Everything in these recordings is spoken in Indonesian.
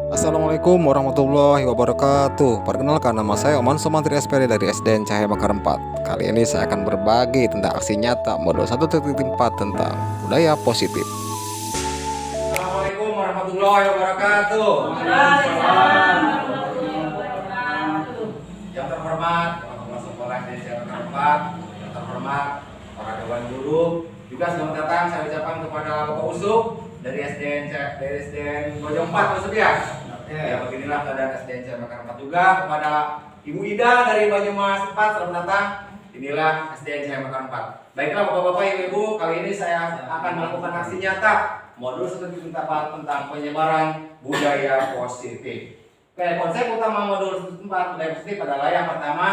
Assalamualaikum warahmatullahi wabarakatuh. Perkenalkan, nama saya Oman Sumantri SPD dari SDN Cahaya Bakar 4. Kali ini saya akan berbagi tentang aksi nyata modul 1.4 tentang budaya positif. Assalamualaikum warahmatullahi wabarakatuh. Yang terhormat Kepala Sekolah SDN Cahaya Bakar 4, yang terhormat para dewan guru, juga selamat datang saya ucapkan kepada Bapak Usuk dari SDN Bojong 4 Usuk ya. Ya, beginilah keadaan SDN Cahaya Bakar 4 juga. Kepada Ibu Ida dari Banyumas 4, selamat datang. Inilah SDN Cahaya Bakar 4. Baiklah Bapak-bapak, Ibu-ibu, kali ini saya akan melakukan aksi nyata modul 1.4 tentang penyebaran budaya positif. Oke, konsep utama modul 1.4 budaya positif adalah yang pertama,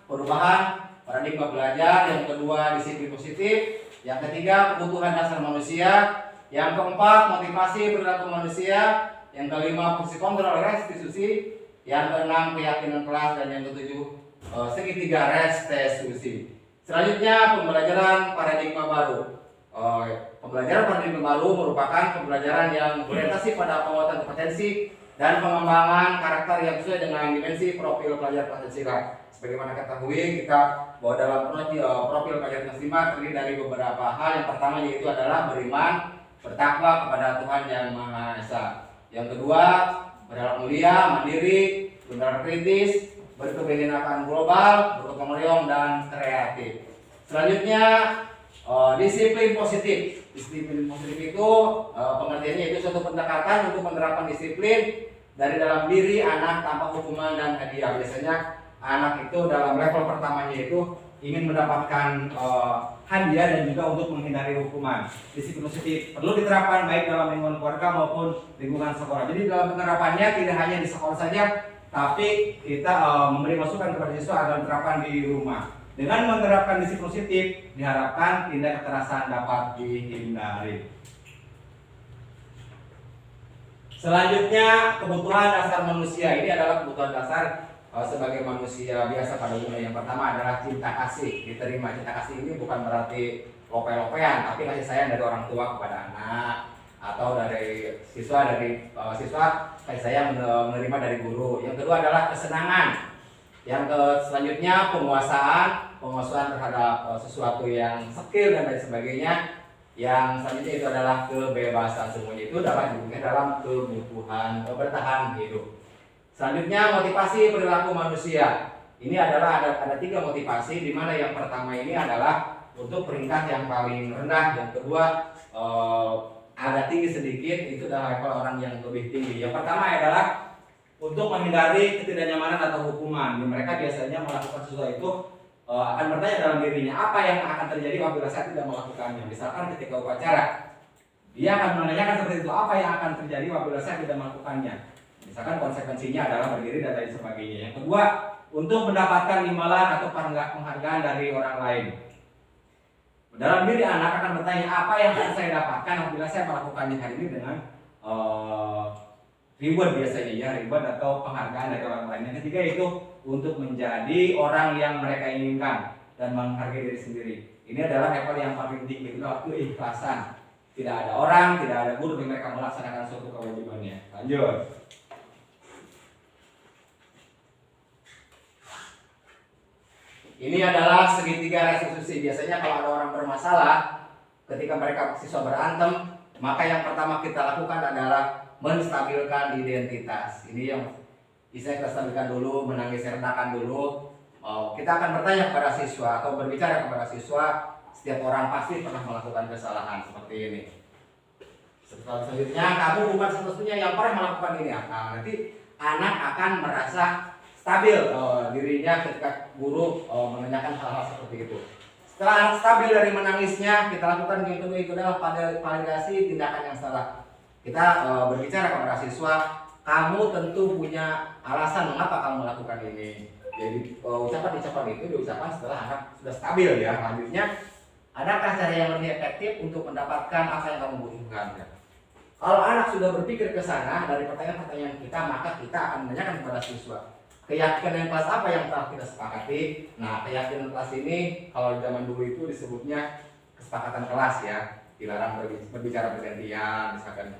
perubahan paradigma belajar, yang kedua, disiplin positif, yang ketiga, kebutuhan dasar manusia, yang keempat, motivasi perilaku manusia, yang kelima, fungsi kontrol restitusi, yang keenam, keyakinan kelas, dan yang ketujuh, segitiga restitusi. Selanjutnya, pembelajaran paradigma baru. Pembelajaran paradigma baru merupakan pembelajaran yang berorientasi pada penguatan kompetensi dan pengembangan karakter yang sesuai dengan dimensi profil pelajar Pancasila. Sebagaimana ketahui kita bahwa dalam profil pelajar Pancasila terdiri dari beberapa hal. Yang pertama yaitu adalah beriman, bertakwa kepada Tuhan Yang Maha Esa. Yang kedua, berakhlak mulia, mandiri, benar kritis, berkebinekaan global, bergotong royong, dan kreatif. Selanjutnya, disiplin positif. Disiplin positif itu pengertiannya itu suatu pendekatan untuk menerapkan disiplin dari dalam diri anak tanpa hukuman dan hadiah. Biasanya anak itu dalam level pertamanya itu ingin mendapatkan hadiah dan juga untuk menghindari hukuman. Disiplin positif perlu diterapkan baik dalam lingkungan keluarga maupun lingkungan sekolah. Jadi dalam penerapannya tidak hanya di sekolah saja, tapi kita memberi masukan kepada siswa agar diterapkan di rumah. Dengan menerapkan disiplin positif, diharapkan tindak kekerasan dapat dihindari. Selanjutnya, kebutuhan dasar manusia. Ini adalah kebutuhan dasar sebagai manusia biasa pada umumnya. Yang pertama adalah cinta kasih, diterima. Cinta kasih ini bukan berarti lope-lopean, tapi kasih sayang dari orang tua kepada anak, atau dari siswa kasih sayang menerima dari guru. Yang kedua adalah kesenangan. Yang selanjutnya penguasaan terhadap sesuatu yang skill dan lain sebagainya. Yang selanjutnya itu adalah kebebasan. Semuanya itu dapat dibuktikan dalam kebutuhan bertahan hidup. Selanjutnya, motivasi perilaku manusia. Ini adalah ada tiga motivasi, di mana yang pertama ini adalah untuk peringkat yang paling rendah, yang kedua agak tinggi sedikit, itu adalah level orang yang lebih tinggi. Yang pertama adalah untuk menghindari ketidaknyamanan atau hukuman. Mereka biasanya melakukan sesuatu itu akan bertanya dalam dirinya, apa yang akan terjadi apabila saya tidak melakukannya. Misalkan ketika upacara, dia akan menanyakan seperti itu, apa yang akan terjadi apabila saya tidak melakukannya. Misalkan konsekuensinya adalah berdiri dan lain sebagainya. Yang kedua, untuk mendapatkan imbalan atau penghargaan dari orang lain. Dalam diri anak akan bertanya, apa yang akan saya dapatkan apabila saya melakukannya hari ini dengan reward biasanya ya, reward atau penghargaan dari orang lain. Yang ketiga itu untuk menjadi orang yang mereka inginkan dan menghargai diri sendiri. Ini adalah level yang paling tinggi, itu keikhlasan. Tidak ada orang, tidak ada guru yang mereka melaksanakan suatu kewajibannya. Lanjut. Ini adalah segitiga restitusi. Biasanya kalau ada orang bermasalah, ketika mereka siswa berantem, maka yang pertama kita lakukan adalah menstabilkan identitas. Ini yang bisa kita stabilkan dulu, menangis sertakan dulu. Kita akan bertanya kepada siswa atau berbicara kepada siswa. Setiap orang pasti pernah melakukan kesalahan seperti ini. Selanjutnya, kamu bukan satu-satunya yang pernah melakukan ini. Nah, nanti anak akan merasa stabil dirinya ketika guru menanyakan hal-hal seperti itu. Setelah anak stabil dari menangisnya, kita lakukan yang kedua itu adalah validasi tindakan yang salah. Kita berbicara kepada siswa, kamu tentu punya alasan mengapa kamu melakukan ini. Jadi ucapan-ucapan itu diucapkan setelah anak sudah stabil ya. Selanjutnya, adakah cara yang lebih efektif untuk mendapatkan apa yang kamu butuhkan? Kalau anak sudah berpikir ke sana dari pertanyaan-pertanyaan kita, maka kita akan menanyakan kepada siswa, keyakinan kelas apa yang telah kita sepakati. Nah, keyakinan kelas ini kalau zaman dulu itu disebutnya kesepakatan kelas ya, dilarang berbicara bergantian misalkan.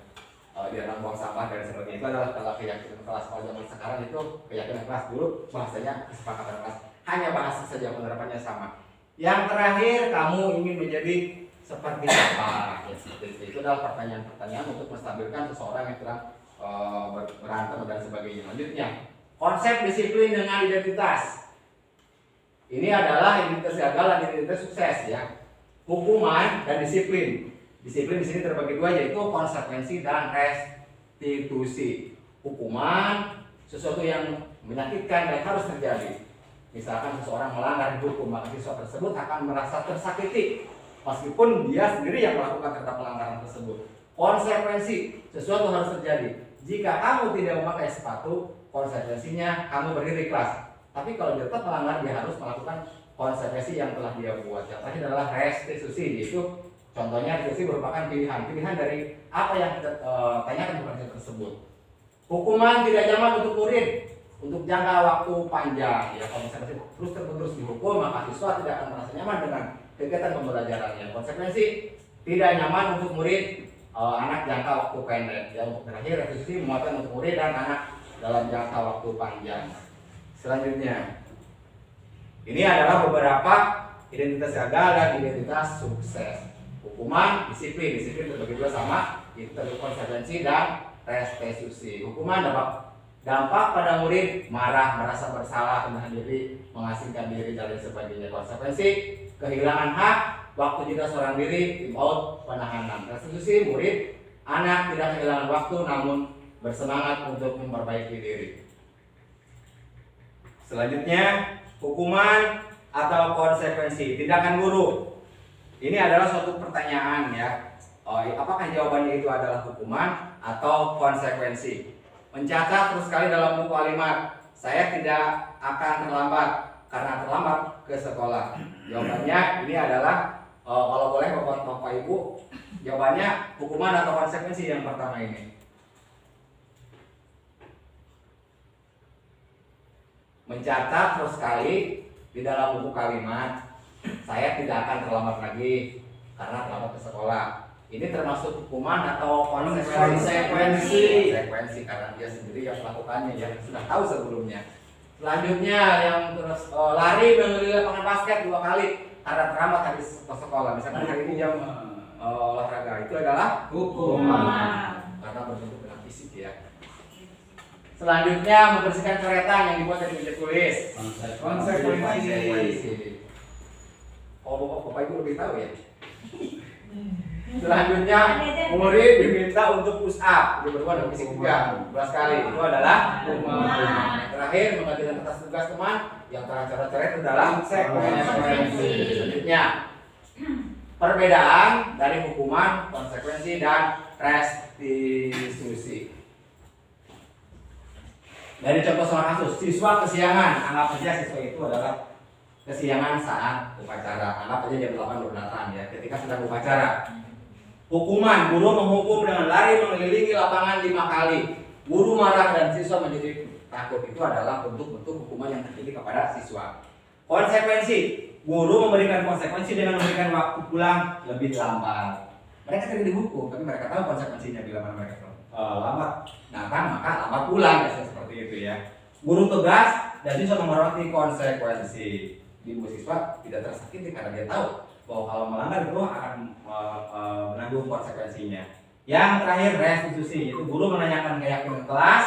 di dalam buang sampah dan sebagainya. Itu adalah kalau keyakinan kelas. Kalau zaman sekarang itu keyakinan kelas, dulu bahasanya kesepakatan kelas, hanya bahasa saja, penerapannya sama. Yang terakhir, kamu ingin menjadi seperti apa? Ya, seperti itu adalah pertanyaan-pertanyaan untuk menstabilkan seseorang yang sedang berantem dan sebagainya. Lanjutnya, konsep disiplin dengan identitas. Ini adalah identitas gagal dan identitas sukses ya. Hukuman dan disiplin. Disiplin di sini terbagi dua, yaitu konsekuensi dan restitusi. Hukuman sesuatu yang menyakitkan dan harus terjadi. Misalkan seseorang melanggar hukum, maka siswa tersebut akan merasa tersakiti meskipun dia sendiri yang melakukan terhadap pelanggaran tersebut. Konsekuensi, sesuatu harus terjadi. Jika kamu tidak memakai sepatu, konsekuensinya kamu berdiri kelas. Tapi kalau dia tetap melanggar, dia harus melakukan konsekuensi yang telah dia buat. Yang terakhir adalah restitusi, yaitu contohnya restitusi merupakan pilihan dari apa yang kita tanyakan kepada tersebut. Hukuman tidak nyaman untuk murid untuk jangka waktu panjang. Ya, kalau misalnya terus dihukum, maka siswa tidak akan merasa nyaman dengan kegiatan pembelajarannya. Konsekuensi tidak nyaman untuk murid anak jangka waktu pendek. Yang terakhir restitusi muatan untuk murid dan anak dalam jangka waktu panjang. Selanjutnya, ini adalah beberapa identitas gagal dan identitas sukses. Hukuman, disiplin terbagi dua sama, itu konsekuensi dan restitusi. Hukuman dampak pada murid marah, merasa bersalah, menahan diri, mengasingkan diri dan lain sebagainya. Konsekuensi kehilangan hak, waktu jika seorang diri, time out, penahanan. Restitusi, murid anak tidak kehilangan waktu namun bersemangat untuk memperbaiki diri. Selanjutnya, hukuman atau konsekuensi, tindakan guru. Ini adalah suatu pertanyaan ya. Apakah jawabannya itu adalah hukuman atau konsekuensi? Mencatat terus sekali dalam buku kalimat, saya tidak akan terlambat karena terlambat ke sekolah. Jawabannya ini adalah kalau boleh Bapak Ibu, jawabannya hukuman atau konsekuensi yang pertama ini. Mencatat terus sekali di dalam buku kalimat, saya tidak akan terlambat lagi karena terlambat ke sekolah. Ini termasuk hukuman atau konsekuensi? Konsekuensi karena dia sendiri yang melakukannya, yang sudah tahu sebelumnya. Selanjutnya yang terus lari mengelilingi lapangan basket 2 kali karena terlambat habis ke sekolah. Misalkan hari ini jam olahraga, itu adalah hukuman karena berbentuk dengan fisik ya. Selanjutnya membersihkan coretan yang dibuat dari meja tulis. Konsekuensi. Oh, Bapak Ibu lebih tahu ya. Selanjutnya murid diminta untuk push up, itu berubah dengan fisik juga 12 kali. Itu adalah hukuman. Terakhir menggantikan kertas tugas teman yang tercoret-coret itu adalah konsekuensi. Selanjutnya perbedaan dari hukuman, konsekuensi dan restitusi. Dari contoh soal kasus, siswa kesiangan, anggap saja siswa itu adalah kesiangan saat upacara. Anggap aja jam 8 baru datang ya, ketika sedang upacara. Hukuman, guru menghukum dengan lari mengelilingi lapangan 5 kali. Guru marah dan siswa menjadi takut. Itu adalah bentuk-bentuk hukuman yang terjadi kepada siswa. Konsekuensi, guru memberikan konsekuensi dengan memberikan waktu pulang lebih lambat. Mereka tidak dihukum, tapi mereka tahu konsekuensinya bila mana mereka lambat datang, maka lambat pulang, biasanya seperti itu ya. Guru tegas dan siswa menghormati konsekuensi. Ibu siswa tidak tersakiti karena dia tahu bahwa kalau melanggar itu akan menanggung konsekuensinya. Yang terakhir restitusi, yaitu guru menanyakan keyakinan kelas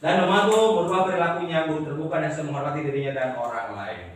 dan membantu merubah perilakunya. Guru terbuka dan selalu menghormati dirinya dan orang lain.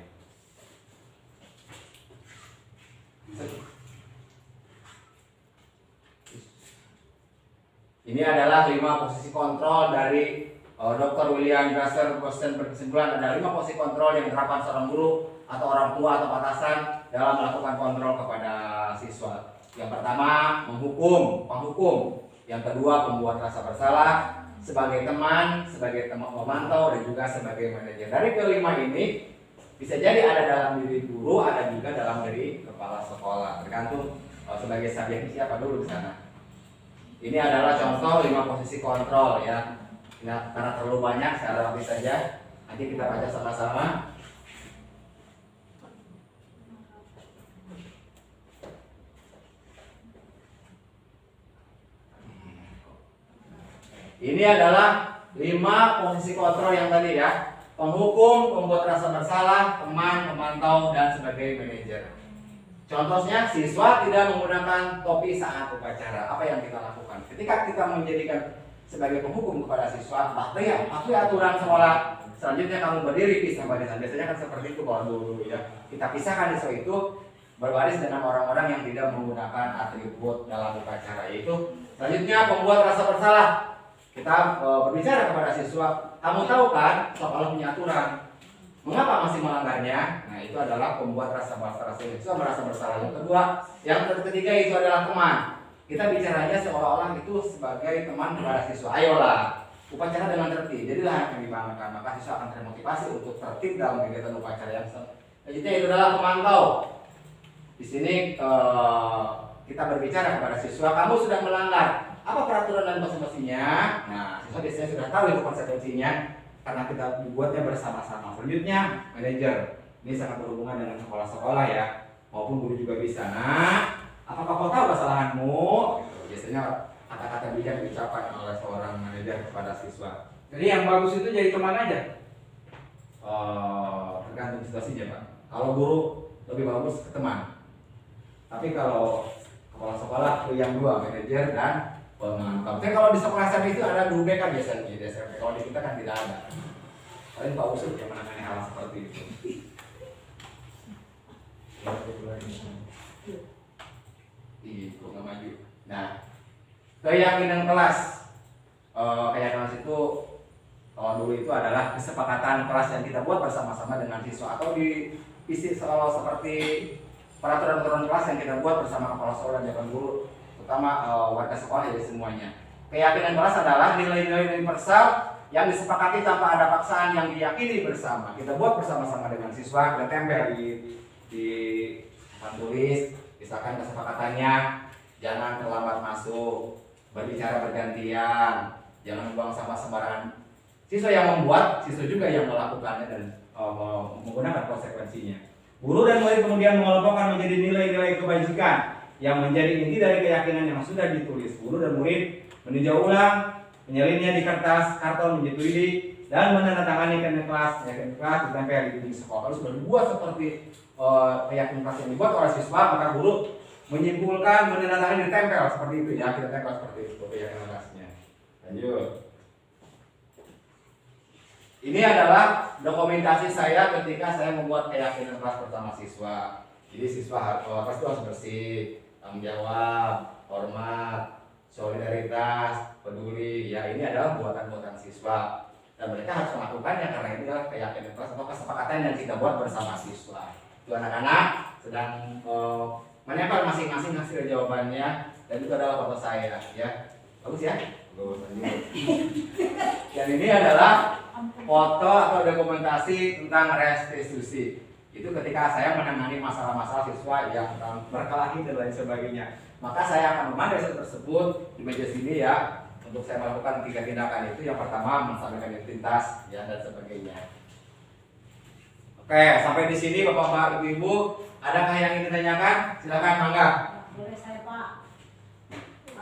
Ini adalah 5 posisi kontrol dari Dr. William Grasser. Dosen berkesimpulan ada 5 posisi kontrol yang diterapkan seorang guru atau orang tua atau atasan dalam melakukan kontrol kepada siswa. Yang pertama, penghukum. Yang kedua, membuat rasa bersalah sebagai teman pemantau dan juga sebagai manajer. Dari kelima ini bisa jadi ada dalam diri guru, ada juga dalam diri kepala sekolah. Tergantung sebagai subjeknya siapa dulu di sana. Ini adalah contoh 5 posisi kontrol ya. Nah, karena terlalu banyak, saya lewati saja. Nanti kita baca sama-sama. Ini adalah 5 posisi kontrol yang tadi ya. Penghukum, pembuat rasa bersalah, teman, pemantau, dan sebagai manajer. Contohnya, siswa tidak menggunakan topi saat upacara. Apa yang kita lakukan? Ketika kita menjadikan sebagai penghukum kepada siswa, patuhi aturan sekolah. Selanjutnya kamu berdiri pisah barisan. Biasanya kan seperti itu kalau dulu ya. Kita pisahkan siswa itu berbaris dengan orang-orang yang tidak menggunakan atribut dalam upacara. Yaitu selanjutnya pembuat rasa bersalah. Kita berbicara kepada siswa, kamu tahu kan sekolah punya aturan, mengapa masih melanggarnya? Nah, itu adalah pembuat rasa bersalah. Siswa merasa bersalah. Yang ketiga itu adalah teman. Kita bicaranya seolah-olah itu sebagai teman kepada siswa. Ayolah, upacara dengan tertib. Jadilah anak yang dibanggakan. Maka siswa akan termotivasi untuk tertib dalam kegiatan upacara yang selanjutnya itu adalah pemantau. Di sini kita berbicara kepada siswa, kamu sudah melanggar. Apa peraturan dan konsekuensinya? Nah, siswa biasanya sudah tahu itu konsekuensinya karena kita membuatnya bersama-sama. Selanjutnya, manajer. Ini sangat berhubungan dengan sekolah-sekolah ya, maupun guru juga bisa. Nah, apakah kau tahu kesalahanmu? Biasanya kata-kata bijak diucapkan oleh seorang manajer kepada siswa. Jadi yang bagus itu jadi teman aja. Tergantung situasinya Pak. Kalau guru lebih bagus ke teman. Tapi kalau kepala sekolah itu yang dua, manajer dan pemantau. Tapi kalau di sekolah SMP itu ada guru BK biasanya di SMP. Kalau di kita kan tidak ada. Paling Pak Usut yang menangani hal seperti itu. Itu nggak maju. Nah, keyakinan kelas. Keyakinan kelas itu kalau dulu itu adalah kesepakatan kelas yang kita buat bersama-sama dengan siswa atau di isi soal seperti peraturan kelas yang kita buat bersama kepala sekolah dan dewan guru, terutama warga sekolah ya semuanya. Keyakinan kelas adalah nilai-nilai universal yang disepakati tanpa ada paksaan yang diyakini bersama. Kita buat bersama-sama dengan siswa, kita tempel di papan tulis, misalkan kesepakatannya jangan terlambat masuk, berbicara bergantian, jangan buang sampah sembarangan. Siswa yang membuat, siswa juga yang melakukannya dan menggunakan konsekuensinya. Guru dan murid kemudian mengelompokkan menjadi nilai-nilai kebajikan yang menjadi inti dari keyakinan yang sudah ditulis. Guru dan murid meninjau ulang, menyalinnya di kertas, karton, menyetujui dan menandatangani keyakinan kelas ditempel di dinding sekolah. Kalau sudah dibuat seperti keyakinan kelas yang dibuat oleh siswa, maka guru menyimpulkan, menandatangani, ditempel seperti itu ya. Kita tempel seperti itu keyakinan kelasnya. Lanjut. Ini adalah dokumentasi saya ketika saya membuat keyakinan kelas bersama siswa. Jadi siswa kelas itu harus bersih, tanggung jawab, hormat, solidaritas, peduli. Ya, ini adalah buatan-buatan siswa dan mereka harus melakukannya karena ini adalah keyakinan kelas atau kesepakatan yang kita buat bersama siswa. Itu anak-anak sedang menempel masing-masing hasil jawabannya dan itu adalah foto saya ya. Bagus ya? Bagus. Dan ini adalah foto atau dokumentasi tentang restitusi. Itu ketika saya menangani masalah-masalah siswa yang berkelahi dan lain sebagainya. Maka saya akan memandai tersebut di meja sini ya, untuk saya melakukan 3 tindakan itu. Yang pertama menstabilkan identitas ya dan sebagainya. Oke, sampai di sini Bapak, Ibu, adakah yang ingin ditanyakan? Silakan, Mangga. Boleh saya Pak.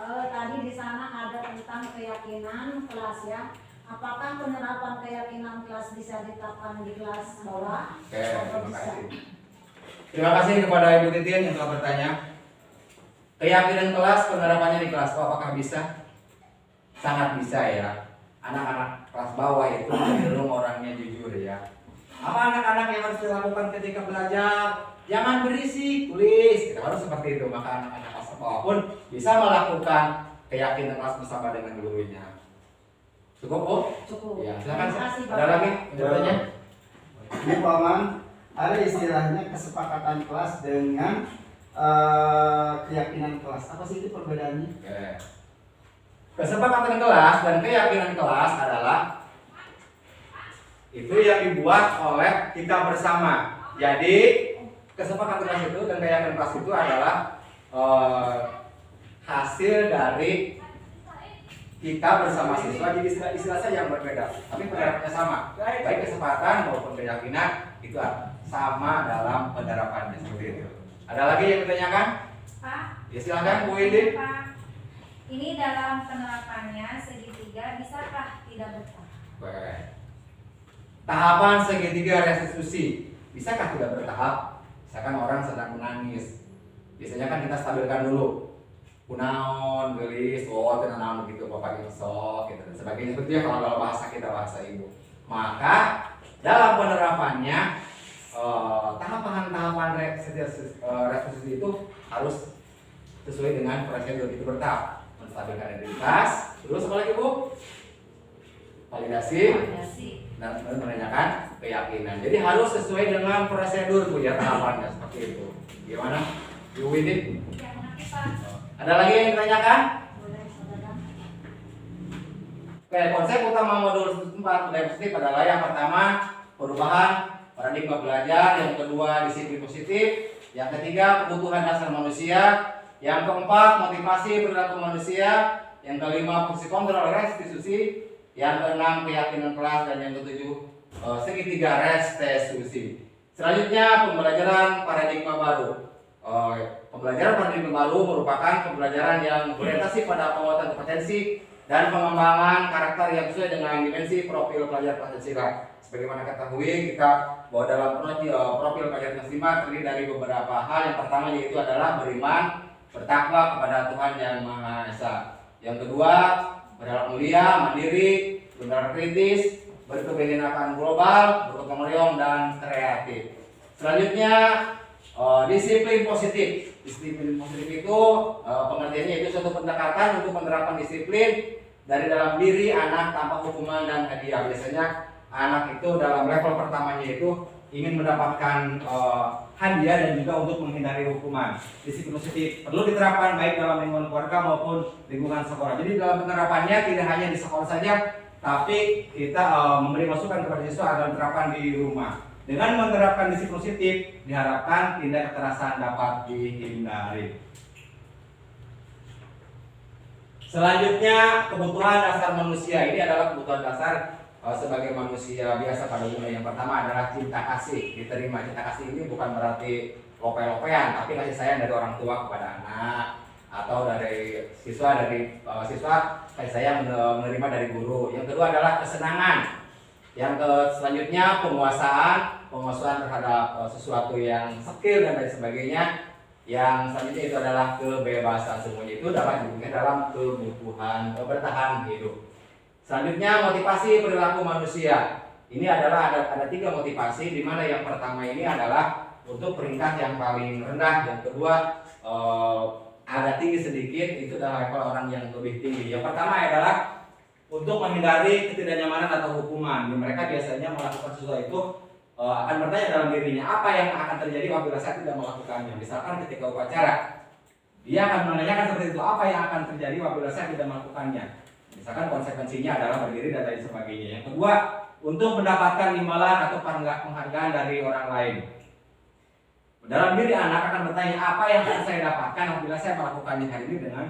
Tadi di sana ada tentang keyakinan kelas ya. Apakah penerapan keyakinan kelas bisa diterapkan di kelas bawah? Oke, terima kasih. Terima kasih kepada Ibu Titin yang telah bertanya. Keyakinan kelas penerapannya di kelas bawah apakah bisa? Sangat bisa ya. Anak-anak kelas bawah itu cenderung orangnya jujur ya. Apa anak-anak yang harus dilakukan ketika belajar? Jangan berisik, tulis. Kita harus seperti itu. Maka anak-anak kelas bawah pun bisa melakukan keyakinan kelas bersama dengan gurunya. Cukup, Bu? Cukup. Ya, silakan. Terima kasih, Ada lagi bertanya? Ini Paman, ada istilahnya kesepakatan kelas dengan keyakinan kelas. Apa sih itu perbedaannya? Oke. Kesepakatan kelas dan keyakinan kelas adalah itu yang dibuat oleh kita bersama. Jadi kesepakatan kelas itu dan keyakinan kelas itu adalah hasil dari kita bersama siswa. Jadi istilah saya yang berbeda, tapi penerapannya sama. Baik kesepakatan maupun keyakinan itu sama dalam penerapannya seperti itu. Ada lagi yang ditanyakan? Pak, Ya silakan Bu Indi. Pak, ini dalam penerapannya segitiga bisa tidak betah. Baik. Tahapan segitiga restitusi. Bisakah tidak bertahap? Misalkan orang sedang menangis. Biasanya kan kita stabilkan dulu. Kunaon, gelis, tenang begitu, bapak sok, gitu dan sebagainya. Seperti itu kalau bahasa kita, bahasa ibu. Maka dalam penerapannya tahapan-tahapan restitusi itu harus sesuai dengan prosedur itu bertahap. Menstabilkan identitas, terus apa lagi Bu? Validasi dan menanyakan keyakinan. Jadi harus sesuai dengan prosedur Bu ya, tahapannya seperti itu. Gimana? Bu Windy? Ya, mengerti Pak. Ada lagi yang ditanyakan? Boleh saudara. Oke, konsep utama modul 4 budaya positif adalah yang pertama perubahan paradigma belajar, yang kedua disiplin positif, yang ketiga kebutuhan dasar manusia, yang keempat motivasi perilaku manusia, yang kelima fungsi kontrol restitusi, yang keenam keyakinan kelas, dan yang ketujuh segitiga restitusi. Selanjutnya pembelajaran paradigma baru. Pembelajaran paradigma baru merupakan pembelajaran yang berorientasi pada penguatan kompetensi dan pengembangan karakter yang sesuai dengan dimensi profil pelajar Pancasila. Sebagaimana ketahui kita bahwa dalam profil pelajar Pancasila terdiri dari beberapa hal. Yang pertama yaitu adalah beriman, bertakwa kepada Tuhan Yang Maha Esa. Yang kedua, berakhlak mulia, mandiri, benar kritis, berkebinekaan global, bergotong royong, dan kreatif. Selanjutnya disiplin positif. Disiplin positif itu pengertiannya itu suatu pendekatan untuk penerapan disiplin dari dalam diri anak tanpa hukuman dan hadiah. Biasanya anak itu dalam level pertamanya itu ingin mendapatkan hadiah dan juga untuk menghindari hukuman. Disiplin positif perlu diterapkan baik dalam lingkungan keluarga maupun lingkungan sekolah. Jadi dalam penerapannya tidak hanya di sekolah saja, tapi kita memberi masukan kepada siswa agar diterapkan di rumah. Dengan menerapkan disiplin positif, diharapkan tindak kekerasan dapat dihindari. Selanjutnya, kebutuhan dasar manusia. Ini adalah kebutuhan dasar sebagai manusia biasa pada umumnya. Yang pertama adalah cinta kasih. Diterima cinta kasih ini bukan berarti lope-lopean, tapi kasih sayang dari orang tua kepada anak, atau dari siswa kasih sayang menerima dari guru. Yang kedua adalah kesenangan. Yang selanjutnya penguasaan terhadap sesuatu yang skill dan lain sebagainya. Yang selanjutnya itu adalah kebebasan. Semuanya itu dapat diberikan dalam kebutuhan bertahan hidup. Selanjutnya motivasi perilaku manusia. Ini adalah ada 3 motivasi, di mana yang pertama ini adalah untuk peringkat yang paling rendah. Yang kedua agak tinggi sedikit, itu adalah level orang yang lebih tinggi. Yang pertama adalah untuk menghindari ketidaknyamanan atau hukuman. Mereka biasanya melakukan sesuatu itu akan bertanya dalam dirinya, apa yang akan terjadi apabila saya tidak melakukannya. Misalkan ketika upacara, dia akan menanyakan seperti itu, apa yang akan terjadi apabila saya tidak melakukannya. Misalkan konsekuensinya adalah berdiri dan lain sebagainya. Yang kedua, untuk mendapatkan imbalan atau penghargaan dari orang lain. Dalam diri anak akan bertanya, apa yang akan saya dapatkan apabila saya melakukannya hari ini dengan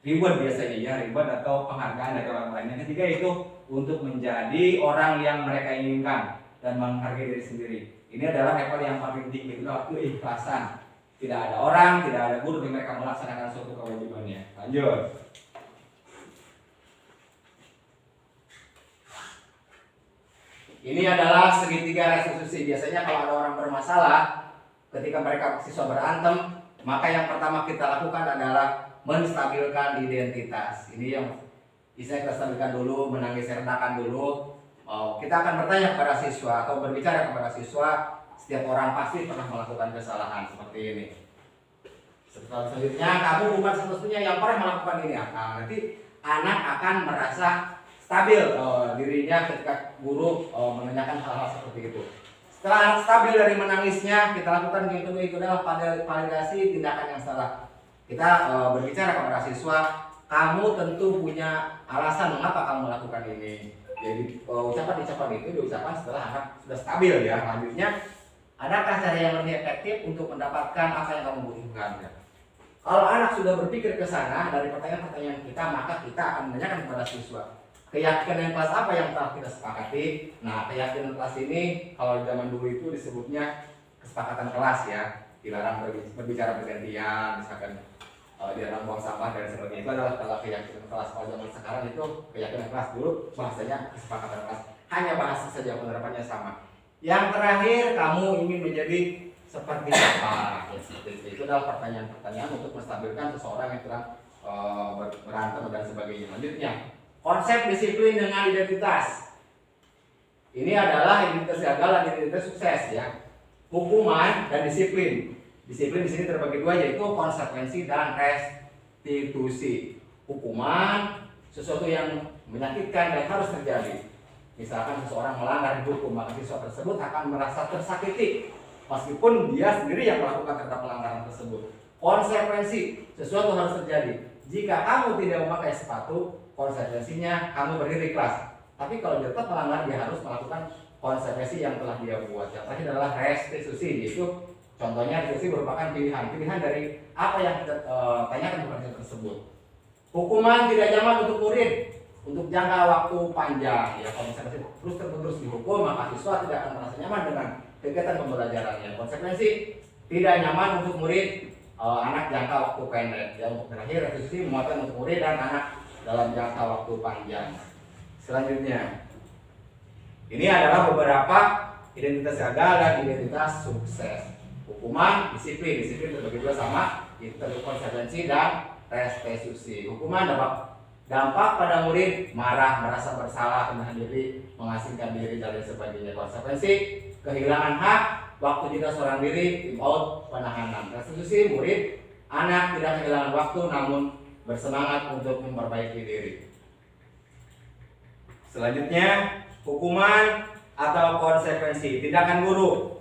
reward biasanya ya, reward atau penghargaan dari orang lain. Yang ketiga itu untuk menjadi orang yang mereka inginkan dan menghargai diri sendiri. Ini adalah level yang paling tinggi, itu adalah keikhlasan. Tidak ada orang, tidak ada guru yang mereka melaksanakan suatu kewajibannya. Lanjut. Ini adalah segitiga restitusi. Biasanya kalau ada orang bermasalah, ketika mereka siswa berantem, maka yang pertama kita lakukan adalah menstabilkan identitas. Ini yang bisa kita stabilkan dulu, menangis redakan dulu. Kita akan bertanya kepada siswa atau berbicara kepada siswa. Setiap orang pasti pernah melakukan kesalahan seperti ini. Selanjutnya, kamu bukan satu-satunya yang pernah melakukan ini. Nah, nanti anak akan merasa stabil dirinya ketika guru menanyakan hal-hal seperti itu. Setelah stabil dari menangisnya, kita lakukan yang kedua itu adalah validasi tindakan yang salah. Kita berbicara kepada siswa, kamu tentu punya alasan mengapa kamu melakukan ini. Jadi ucapan-ucapan itu diucapkan setelah anak sudah stabil ya. Selanjutnya, adakah cara yang lebih efektif untuk mendapatkan apa yang kamu butuhkan? Ya? Kalau anak sudah berpikir ke sana dari pertanyaan-pertanyaan kita, maka kita akan menanyakan kepada siswa, keyakinan kelas apa yang telah kita sepakati. Nah, keyakinan kelas ini kalau zaman dulu itu disebutnya kesepakatan kelas ya, dilarang berbicara bergantian, misalkan di dalam buang sampah dan sebagainya. Itu adalah kalau keyakinan kelas. Kalau zaman sekarang itu keyakinan kelas, dulu bahasanya kesepakatan kelas, hanya bahasa saja, penerapannya sama. Yang terakhir, kamu ingin menjadi seperti apa? Ya, seperti itu adalah pertanyaan-pertanyaan untuk menstabilkan seseorang yang sedang berantem dan sebagainya. Lanjutnya, konsep disiplin dengan identitas. Ini adalah identitas gagal dan identitas sukses ya. Hukuman dan disiplin. Disiplin di sini terbagi dua, yaitu konsekuensi dan restitusi. Hukuman sesuatu yang menyakitkan dan harus terjadi. Misalkan seseorang melanggar hukum, maka siswa tersebut akan merasa tersakiti meskipun dia sendiri yang melakukan terhadap pelanggaran tersebut. Konsekuensi, sesuatu harus terjadi. Jika kamu tidak memakai sepatu, konsekuensinya kamu berdiri kelas. Tapi kalau dia tetap melanggar, dia harus melakukan konsekuensi yang telah dia buat. Yang terakhir adalah restitusi, yaitu contohnya restitusi merupakan pilihan dari apa yang kita tanyakan kepada siswa tersebut. Hukuman tidak nyaman untuk murid untuk jangka waktu panjang. Ya, kalau misalnya terus dihukum, maka siswa tidak akan merasa nyaman dengan kegiatan pembelajarannya. Konsekuensi tidak nyaman untuk murid anak jangka waktu pendek. Ya, untuk terakhir restitusi memuatkan untuk murid dan anak dalam jangka waktu panjang. Selanjutnya, ini adalah beberapa identitas gagal dan identitas sukses. Hukuman, disiplin terbagi dua sama, itu konsekuensi dan restitusi. Hukuman dampak pada murid marah, merasa bersalah, menahan diri, mengasingkan diri dan lain sebagainya. Konsekuensi kehilangan hak, waktu jika seorang diri, out, penahanan. Restitusi, murid, anak tidak kehilangan waktu namun bersemangat untuk memperbaiki diri. Selanjutnya, hukuman atau konsekuensi, tindakan guru.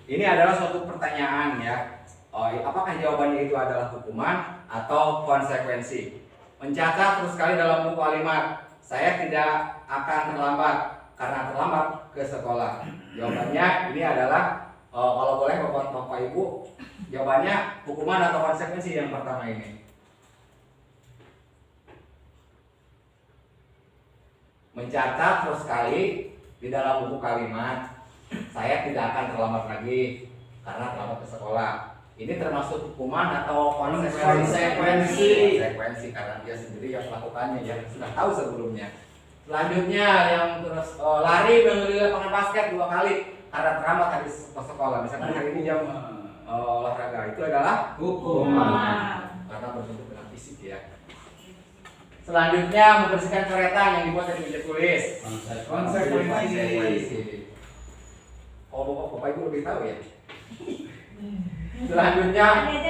Ini adalah suatu pertanyaan ya. Apakah jawabannya itu adalah hukuman atau konsekuensi? Mencatat terus sekali dalam buku kalimat, saya tidak akan terlambat karena terlambat ke sekolah. Jawabannya ini adalah kalau boleh Bapak Ibu, jawabannya hukuman atau konsekuensi yang pertama ini. Mencatat terus sekali di dalam buku kalimat, saya tidak akan terlambat lagi karena terlambat ke sekolah. Ini termasuk hukuman atau konsekuensi? Konsekuensi karena dia sendiri yang melakukannya, yang sudah tahu sebelumnya. Selanjutnya yang terus lari mengelilingi lapangan basket 2 kali karena terlambat habis ke sekolah. Misalkan hari ini jam olahraga, itu adalah hukuman karena berbentuk dengan fisik ya. Selanjutnya, membersihkan coretan yang dibuat dari meja tulis. Konsekuensi. Oh, Bapak Ibu lebih tahu ya. Selanjutnya,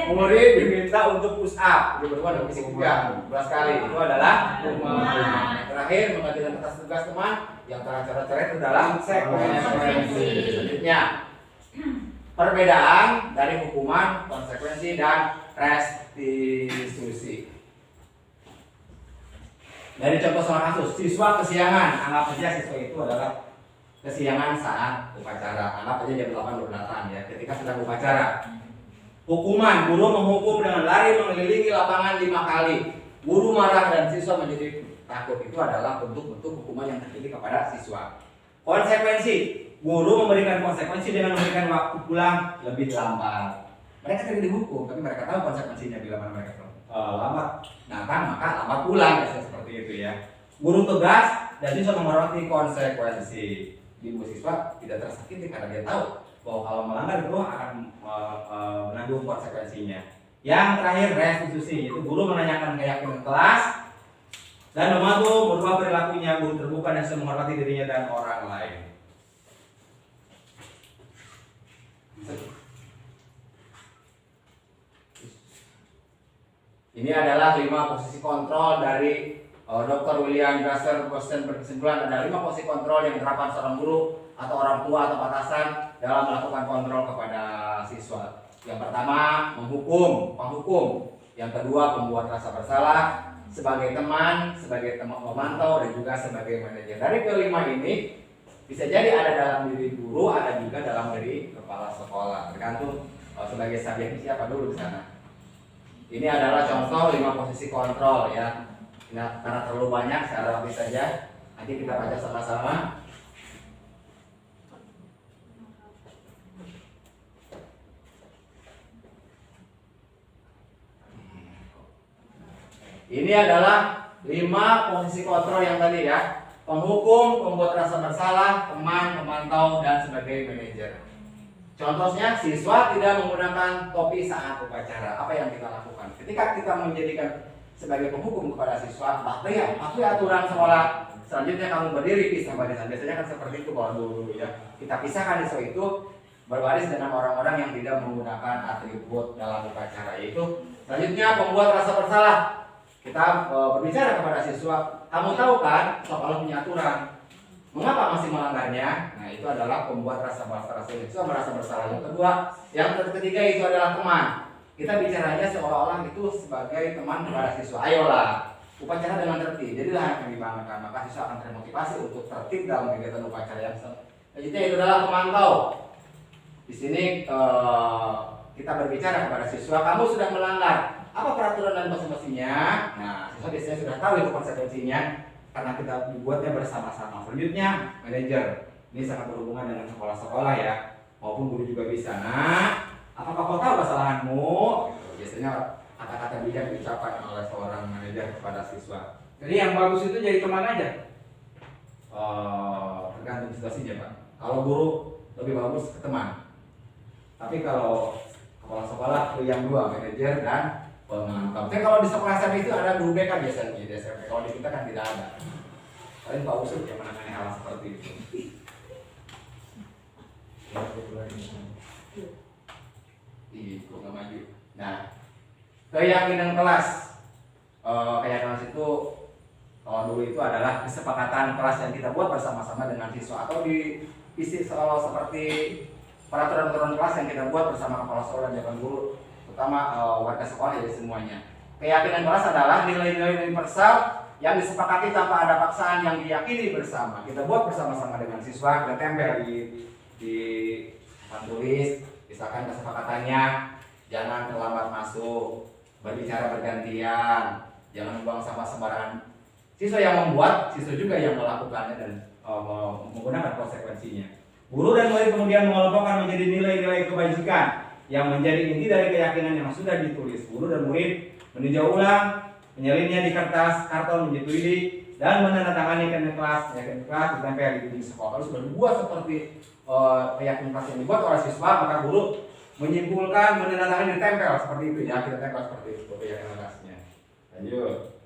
murid diminta untuk push up. Dia berbuat dengan fisik juga 12 kali. Itu adalah hukuman. Yang terakhir, menggantikan kertas tugas teman. Yang tercoret-coret itu adalah konsekuensi. Selanjutnya, perbedaan dari hukuman, konsekuensi, dan restitusi. Dari contoh soal kasus, siswa kesiangan, anggap saja siswa itu adalah kesiangan saat upacara. Anggap aja jam 8 baru datang ya, ketika sedang upacara. Hukuman, guru menghukum dengan lari mengelilingi lapangan 5 kali. Guru marah dan siswa menjadi takut. Itu adalah bentuk-bentuk hukuman yang terjadi kepada siswa. Konsekuensi, guru memberikan konsekuensi dengan memberikan waktu pulang lebih lambat. Mereka tidak dihukum, tapi mereka tahu konsekuensinya bila mana mereka lambat datang, maka lambat pulang, seperti itu ya. Guru tegas dan siswa menghormati konsekuensi. Ibu siswa tidak tersakiti karena dia tahu bahwa kalau melanggar itu akan menanggung konsekuensinya. Yang terakhir restitusi, itu guru menanyakan keyakinan kelas dan membantu merubah perilakunya. Guru terbuka dan selalu menghormati dirinya dan orang lain. Ini adalah 5 posisi kontrol dari Dr. William Grasser. Dosen berkesimpulan ada 5 posisi kontrol yang diterapkan seorang guru atau orang tua atau atasan dalam melakukan kontrol kepada siswa. Yang pertama, penghukum. Yang kedua, membuat rasa bersalah sebagai teman pemantau, dan juga sebagai manajer. Dari kelima ini bisa jadi ada dalam diri guru, ada juga dalam diri kepala sekolah. Tergantung sebagai subjek siapa dulu di sana. Ini adalah contoh 5 posisi kontrol ya. Nah, karena terlalu banyak, saya rapih saja. Nanti kita baca sama-sama. Ini adalah 5 posisi kontrol yang tadi ya. Penghukum, pembuat rasa bersalah, teman, pemantau, dan sebagai manajer. Contohnya, siswa tidak menggunakan topi saat upacara. Apa yang kita lakukan? Ketika kita menjadikan sebagai penghukum kepada siswa, patuhi aturan sekolah. Selanjutnya kamu berdiri pisah barisan. Biasanya kan seperti itu kalau dulu ya. Kita pisahkan siswa itu berbaris dengan orang-orang yang tidak menggunakan atribut dalam upacara. Yaitu selanjutnya pembuat rasa bersalah. Kita berbicara kepada siswa, kamu tahu kan sekolah punya aturan, mengapa masih melanggarnya? Nah, itu adalah pembuat rasa bersalah. Siswa merasa bersalah. Yang ketiga itu adalah teman. Kita bicaranya seolah-olah itu sebagai teman kepada siswa. Ayolah, upacara dengan tertib. Jadilah yang dibanggakan. Maka siswa akan termotivasi untuk tertib dalam kegiatan upacara yang selanjutnya itu adalah pemantau. Di sini kita berbicara kepada siswa, kamu sudah melanggar. Apa peraturan dan konsekuensinya? Nah, siswa biasanya sudah tahu itu konsekuensinya karena kita dibuatnya bersama-sama. Selanjutnya, manajer. Ini sangat berhubungan dengan sekolah-sekolah ya, maupun guru juga bisa. Nah, apakah kau tahu kesalahanmu? Biasanya kata-kata bijak diucapkan oleh seorang manajer kepada siswa. Jadi yang bagus itu jadi teman aja. Tergantung situasinya Pak. Kalau guru lebih bagus ke teman. Tapi kalau kepala sekolah itu yang dua, manajer dan pemantau. Tapi kalau di sekolah SMP itu ada guru BK biasanya di SMP. Kalau di kita kan tidak ada. Paling Pak Usut yang menangani hal seperti itu. Ih, kok nggak maju. Nah, keyakinan kelas. Keyakinan itu dulu itu adalah kesepakatan kelas yang kita buat bersama-sama dengan siswa atau di isi soal seperti peraturan-peraturan kelas yang kita buat bersama kepala sekolah dan dewan guru, terutama warga sekolah ya semuanya. Keyakinan kelas adalah nilai-nilai universal yang disepakati tanpa ada paksaan yang diyakini bersama. Kita buat bersama-sama dengan siswa, kita tempel di papan tulis, misalkan kesepakatannya jangan terlambat masuk, berbicara bergantian, jangan buang sampah sembarangan. Siswa yang membuat, siswa juga yang melakukannya dan menggunakan konsekuensinya. Guru dan murid kemudian mengelompokkan menjadi nilai-nilai kebajikan yang menjadi inti dari keyakinan yang sudah ditulis. Guru dan murid meninjau ulang, menyalinnya di kertas, karton, menyetujui dan menandatangani keyakinan kelas ditempel di dinding sekolah. Kalau sudah dibuat seperti keyakinan kelas yang dibuat oleh siswa, maka guru menyimpulkan, menandatangani, ditempel seperti itu ya. Kita tempel seperti itu keyakinan kelasnya. Lanjut.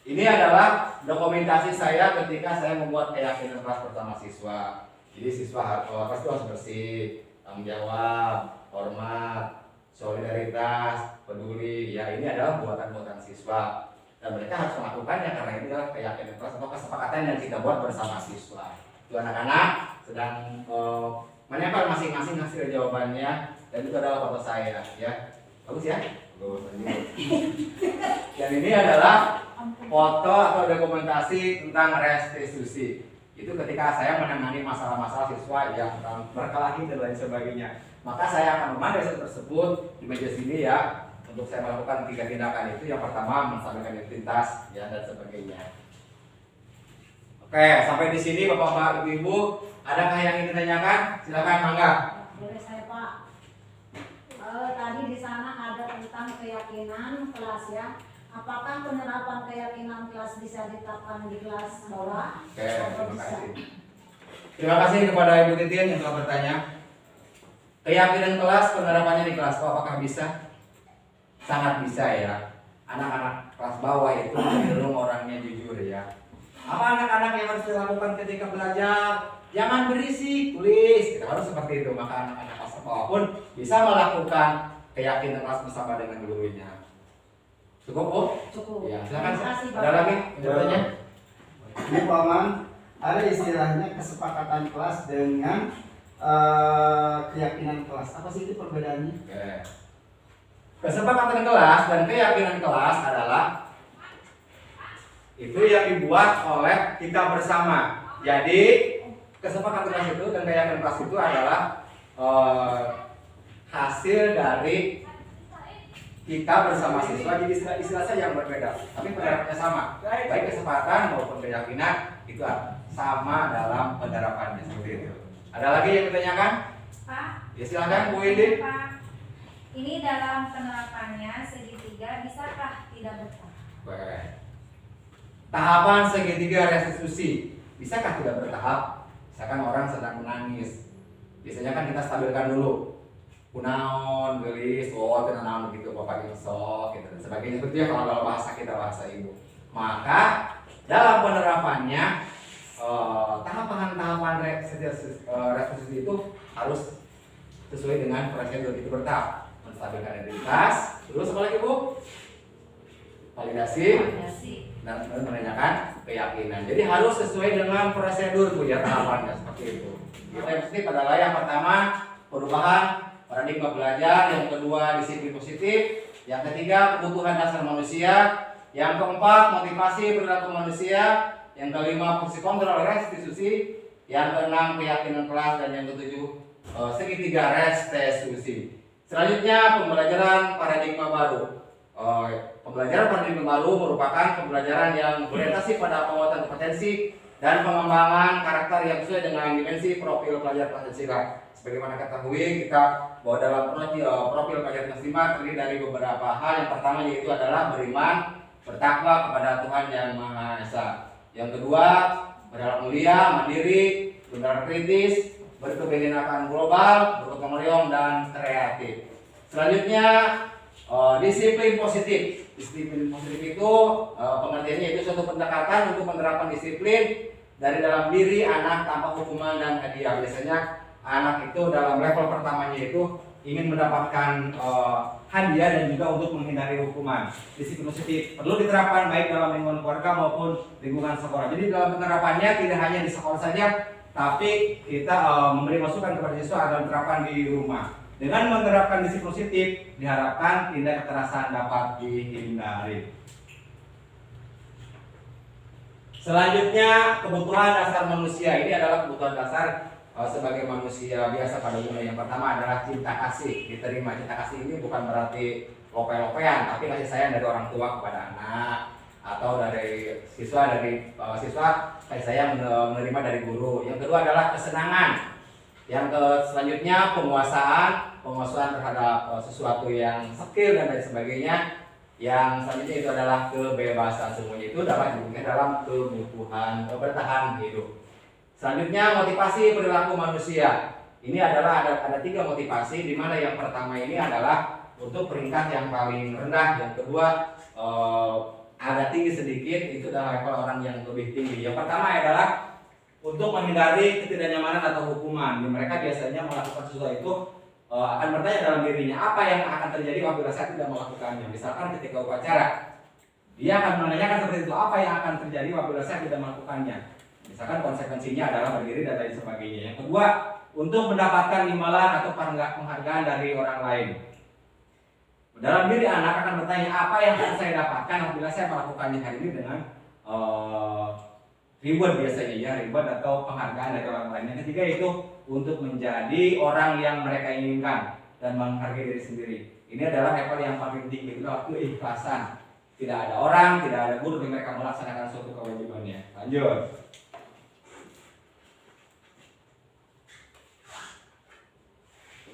Ini adalah dokumentasi saya ketika saya membuat keyakinan kelas bersama siswa. Jadi siswa harus bersih, tanggung jawab, hormat, solidaritas, peduli. Ya, ini adalah buatan-buatan siswa. Dan mereka harus melakukannya karena ini adalah keyakinan kelas atau kesepakatan yang kita buat bersama siswa. Itu anak-anak sedang menempel masing-masing hasil jawabannya dan itu adalah foto saya ya. Bagus ya? Bagus. Dan ini adalah foto atau dokumentasi tentang restitusi. Itu ketika saya menangani masalah-masalah siswa yang berkelahi dan lain sebagainya. Maka saya akan memanggil siswa tersebut di meja sini ya, untuk saya melakukan 3 tindakan itu. Yang pertama menstabilkan identitas ya dan sebagainya. Oke, sampai di sini Bapak-bapak, Ibu-ibu, adakah yang ingin ditanyakan? Silakan, mangga. Boleh saya Pak. Tadi di sana ada tentang keyakinan kelas ya. Apakah penerapan keyakinan kelas bisa diterapkan di kelas bawah? Oke, terima kasih. Terima kasih kepada Ibu Titin yang telah bertanya. Keyakinan kelas penerapannya di kelas bawah apakah bisa? Sangat bisa ya. Anak-anak kelas bawah itu cenderung orangnya jujur ya. Apa anak-anak yang harus dilakukan ketika belajar? Jangan berisik, tulis. Kita harus seperti itu. Maka anak-anak kelas bawah pun bisa melakukan keyakinan kelas bersama dengan gurunya. Cukup, Bu? Cukup. Ya, silakan. Terima kasih, Ada lagi? Jawabannya? Ini Pak Aman, ada istilahnya kesepakatan kelas dengan keyakinan kelas. Apa sih itu perbedaannya? Oke. Kesepakatan kelas dan keyakinan kelas adalah itu yang dibuat oleh kita bersama. Jadi kesepakatan kelas itu dan keyakinan kelas itu adalah hasil dari kita bersama siswa. Jadi istilah saya yang berbeda, tapi penerapannya sama. Baik kesepakatan maupun keyakinan itu sama dalam penerapannya seperti itu. Ada lagi yang ditanyakan? Pak, Ya silakan Bu Indi. Pak, ini dalam penerapannya segitiga segitiga bisakah tidak bertahap? Baik. Tahapan segitiga restitusi bisakah tidak bertahap? Misalkan orang sedang menangis, biasanya kan kita stabilkan dulu. Kunaon, gelis, naon begitu, bapak sok, gitu dan sebagainya. Seperti itu ya kalau bahasa kita, bahasa ibu. Maka dalam penerapannya tahapan-tahapan restitusi itu harus sesuai dengan prosedur itu bertahap. Menstabilkan identitas, terus apa lagi Bu? Validasi dan menanyakan keyakinan. Jadi harus sesuai dengan prosedur Bu ya, tahapannya seperti itu. Yang positif adalah yang pertama perubahan paradigma belajar, yang kedua disiplin positif, yang ketiga kebutuhan dasar manusia, yang keempat motivasi perilaku manusia, yang kelima fungsi kontrol restitusi, yang keenam keyakinan kelas, dan yang ketujuh segitiga restitusi. Selanjutnya pembelajaran paradigma baru. Pembelajaran paradigma baru merupakan pembelajaran yang berorientasi pada penguatan kompetensi dan pengembangan karakter yang sesuai dengan dimensi profil pelajar Pancasila. Sebagaimana ketahui kita bahwa dalam profil pelajar Pancasila terdiri dari beberapa hal. Yang pertama yaitu adalah beriman, bertakwa kepada Tuhan Yang Maha Esa. Yang kedua, berlaku mulia, mandiri, benar kritis, berkebinekaan global, bergotong royong, dan kreatif. Selanjutnya disiplin positif. Disiplin positif itu pengertiannya itu suatu pendekatan untuk penerapan disiplin dari dalam diri anak tanpa hukuman dan hadiah. Biasanya anak itu dalam level pertamanya itu ingin mendapatkan hadiah dan juga untuk menghindari hukuman. Disiplin positif perlu diterapkan baik dalam lingkungan keluarga maupun lingkungan sekolah. Jadi dalam penerapannya tidak hanya di sekolah saja, tapi kita memberi masukan kepada siswa agar diterapkan di rumah. Dengan menerapkan disiplin positif, diharapkan tindak kekerasan dapat dihindari. Selanjutnya, kebutuhan dasar manusia. Ini adalah kebutuhan dasar sebagai manusia biasa pada umumnya. Yang pertama adalah cinta kasih. Diterima cinta kasih ini bukan berarti lope-lopean, tapi kasih sayang dari orang tua kepada anak, atau dari siswa kasih sayang menerima dari guru. Yang kedua adalah kesenangan. Yang selanjutnya penguasaan terhadap sesuatu yang skill dan lain sebagainya. Yang selanjutnya itu adalah kebebasan. Semuanya itu dapat diberikan dalam kebutuhan bertahan hidup. Selanjutnya motivasi perilaku manusia. Ini adalah ada 3 motivasi, di mana yang pertama ini adalah untuk peringkat yang paling rendah, yang kedua agak tinggi sedikit, itu adalah level orang yang lebih tinggi. Yang pertama adalah untuk menghindari ketidaknyamanan atau hukuman. Mereka biasanya melakukan sesuatu itu akan bertanya dalam dirinya, apa yang akan terjadi apabila saya tidak melakukannya. Misalkan ketika upacara, dia akan menanyakan seperti itu, apa yang akan terjadi apabila saya tidak melakukannya. Misalkan konsekuensinya adalah berdiri dan lain sebagainya. Yang kedua, untuk mendapatkan imbalan atau penghargaan dari orang lain. Dalam diri anak akan bertanya, apa yang akan saya dapatkan apabila saya melakukannya hari ini dengan reward biasanya ya, reward atau penghargaan dari orang lain. Yang ketiga itu untuk menjadi orang yang mereka inginkan dan menghargai diri sendiri. Ini adalah level yang paling tinggi, itu adalah keikhlasan. Tidak ada orang, tidak ada guru yang mereka melaksanakan suatu kewajibannya. Lanjut.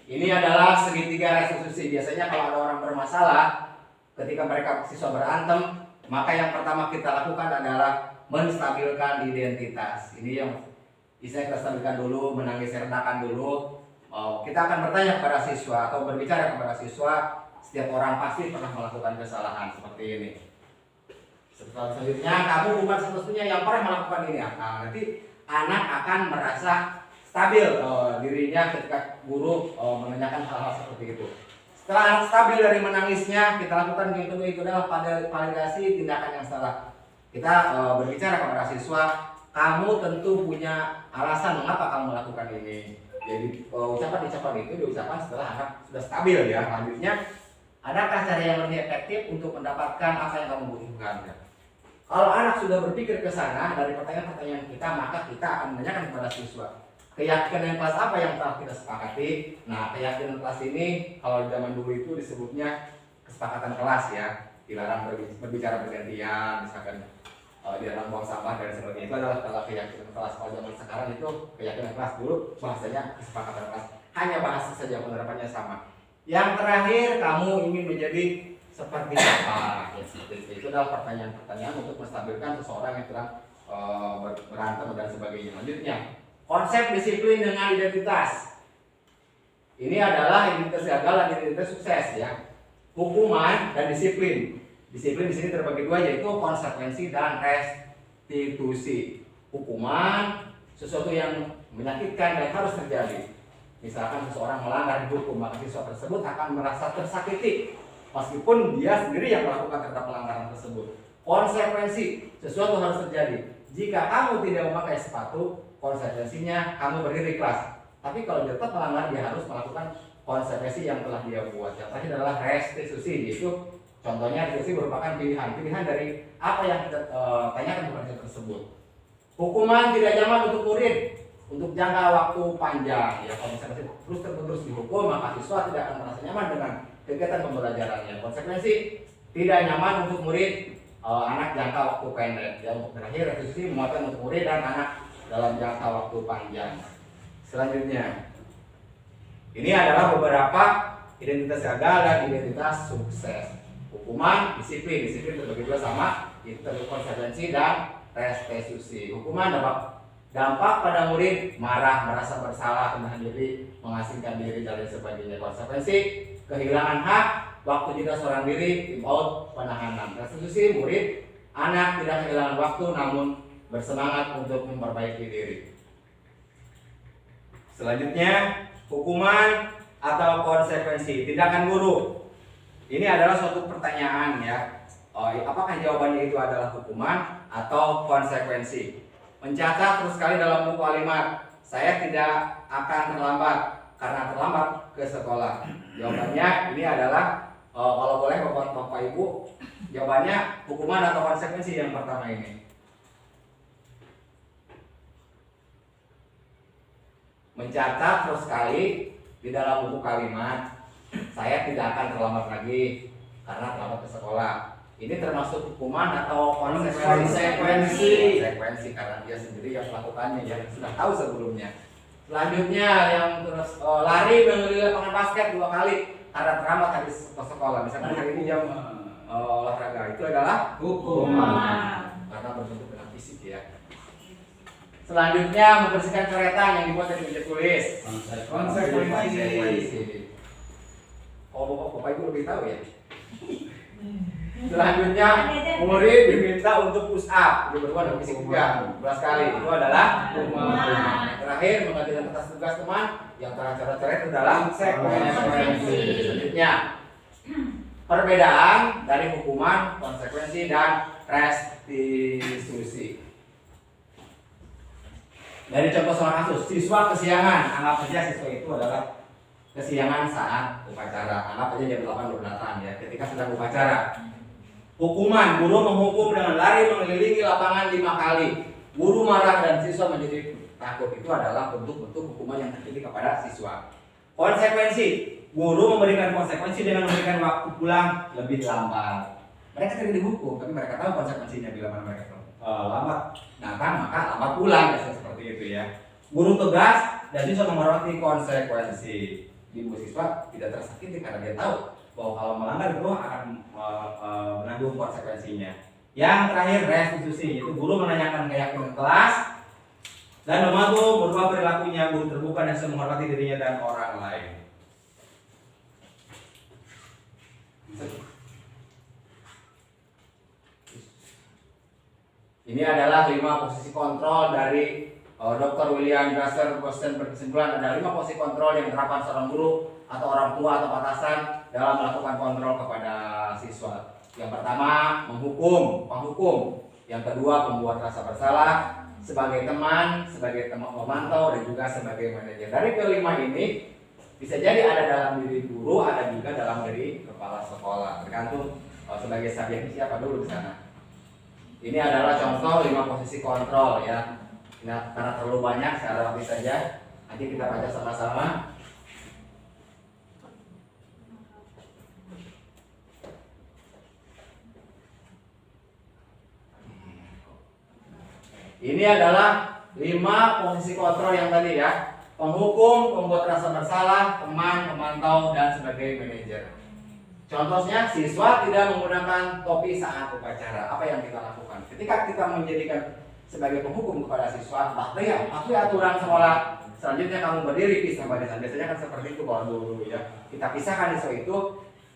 Ini adalah segitiga restitusi. Biasanya kalau ada orang bermasalah, ketika mereka siswa berantem, maka yang pertama kita lakukan adalah menstabilkan identitas. Ini yang bisa kita stabilkan dulu, menangis redakan dulu. Kita akan bertanya kepada siswa atau berbicara kepada siswa. Setiap orang pasti pernah melakukan kesalahan seperti ini. Selanjutnya, kamu bukan satu-satunya yang pernah melakukan ini. Nah, nanti anak akan merasa stabil dirinya ketika guru menanyakan hal-hal seperti itu. Setelah stabil dari menangisnya, kita lakukan yang kedua itu adalah validasi tindakan yang salah. Kita berbicara kepada siswa, kamu tentu punya alasan mengapa kamu melakukan ini. Jadi ucapan-ucapan itu diucapkan setelah anak sudah stabil ya. Selanjutnya, adakah cara yang lebih efektif untuk mendapatkan apa yang kamu butuhkan? Kalau anak sudah berpikir ke sana dari pertanyaan-pertanyaan kita, maka kita akan menanyakan kepada siswa, keyakinan kelas apa yang telah kita sepakati. Nah, keyakinan kelas ini kalau zaman dulu itu disebutnya kesepakatan kelas ya, dilarang berbicara bergantian, misalkan dilarang buang sampah dan sebagainya. Itu adalah keyakinan kelas. Kalau zaman sekarang itu keyakinan kelas, dulu bahasanya kesepakatan kelas, hanya bahasa saja, penerapannya sama. Yang terakhir, kamu ingin menjadi seperti apa? Ya, seperti itu adalah pertanyaan-pertanyaan untuk menstabilkan seseorang yang sedang berantem dan sebagainya. Lanjutnya, konsep disiplin dengan identitas. Ini adalah identitas gagal dan identitas sukses ya. Hukuman dan disiplin. Disiplin di sini terbagi dua, yaitu konsekuensi dan restitusi. Hukuman sesuatu yang menyakitkan dan harus terjadi. Misalkan seseorang melanggar hukum, maka siswa tersebut akan merasa tersakiti meskipun dia sendiri yang melakukan terhadap pelanggaran tersebut. Konsekuensi, sesuatu harus terjadi. Jika kamu tidak memakai sepatu, konsekuensinya kamu berdiri kelas. Tapi kalau dia tetap melanggar, dia harus melakukan konsekuensi yang telah dia buat. Yang terakhir adalah restitusi, yaitu contohnya restitusi merupakan pilihan dari apa yang kita tanyakan kepada siswa tersebut. Hukuman tidak nyaman untuk murid untuk jangka waktu panjang. Ya, kalau misalnya terus dihukum, maka siswa tidak akan merasa nyaman dengan kegiatan pembelajarannya. Konsekuensi tidak nyaman untuk murid anak jangka waktu pendek. Ya, untuk terakhir restitusi memuatkan untuk murid dan anak dalam jangka waktu panjang. Selanjutnya, ini adalah beberapa identitas gagal dan identitas sukses. Hukuman, disiplin terbagi dua sama, itu konsekuensi dan restitusi. Hukuman dampak pada murid marah, merasa bersalah, menahan diri, mengasingkan diri dan lain sebagainya. Konsekuensi kehilangan hak, waktu jeda seorang diri, out, penahanan. Restitusi murid, anak tidak kehilangan waktu namun bersemangat untuk memperbaiki diri. Selanjutnya, hukuman atau konsekuensi, tindakan guru. Ini adalah suatu pertanyaan ya. Apakah jawabannya itu adalah hukuman atau konsekuensi? Mencatat terus sekali dalam buku kalimat, saya tidak akan terlambat karena terlambat ke sekolah. Jawabannya ini adalah kalau boleh Bapak Ibu, jawabannya hukuman atau konsekuensi yang pertama ini. Mencatat terus sekali di dalam buku kalimat, saya tidak akan terlambat lagi karena terlambat ke sekolah. Ini termasuk hukuman atau konsekuensi? Konsekuensi karena dia sendiri yang melakukannya, yang sudah tahu sebelumnya. Selanjutnya yang terus lari mengelilingi lapangan basket 2 kali karena terlambat habis ke sekolah. Misalkan hari ini jam olahraga, itu adalah hukuman karena berbentuk dengan fisik ya. Selanjutnya membersihkan coretan yang dibuat dari meja tulis. Konsekuensi. Oh, Bapak Ibu lebih tahu ya. Selanjutnya murid diminta untuk push up, itu berhubungan dengan fisik juga 12 kali. Itu adalah hukuman. Terakhir menggantikan atas tugas teman yang cara-cara itu adalah konsekuensi. Selanjutnya perbedaan dari hukuman, konsekuensi dan restitusi. Dari contoh seorang kasus, siswa kesiangan, anggap saja siswa itu adalah kesiangan saat upacara. Anggap saja jam 8 datang ya, ketika sedang upacara. Hukuman, guru menghukum dengan lari mengelilingi lapangan 5 kali. Guru marah dan siswa menjadi takut. Itu adalah bentuk-bentuk hukuman yang terjadi kepada siswa. Konsekuensi, guru memberikan konsekuensi dengan memberikan waktu pulang lebih lambat. Mereka tidak dihukum, tapi mereka tahu konsekuensinya bila mana mereka lambat datang, maka lambat pulang, seperti itu ya. Guru tegas dan siswa menghormati konsekuensi. Ibu siswa tidak tersakiti karena dia tahu bahwa kalau melanggar itu akan menanggung konsekuensinya. Yang terakhir restitusi, itu guru menanyakan keyakinan kelas dan membantu merubah perilakunya. Guru terbuka dan selalu menghormati dirinya dan orang lain. Ini adalah 5 posisi kontrol dari Dr. William Grasser. Dosen berkesimpulan ada 5 posisi kontrol yang diterapkan seorang guru atau orang tua atau atasan dalam melakukan kontrol kepada siswa. Yang pertama, menghukum. Yang kedua, membuat rasa bersalah sebagai teman pemantau dan juga sebagai manajer. Dari kelima ini bisa jadi ada dalam diri guru, ada juga dalam diri kepala sekolah. Tergantung sebagai subjek siapa dulu di sana. Ini adalah contoh 5 posisi kontrol ya. Nah, karena terlalu banyak, saya lewati saja. Nanti kita baca sama-sama. Ini adalah 5 posisi kontrol yang tadi ya. Penghukum, pembuat rasa bersalah, teman, pemantau, dan sebagai manajer. Contohnya, siswa tidak menggunakan topi saat upacara. Apa yang kita lakukan? Ketika kita menjadikan sebagai penghukum kepada siswa, patuhi aturan sekolah. Selanjutnya kamu berdiri pisah barisan. Biasanya kan seperti itu kalau dulu ya. Kita pisahkan siswa itu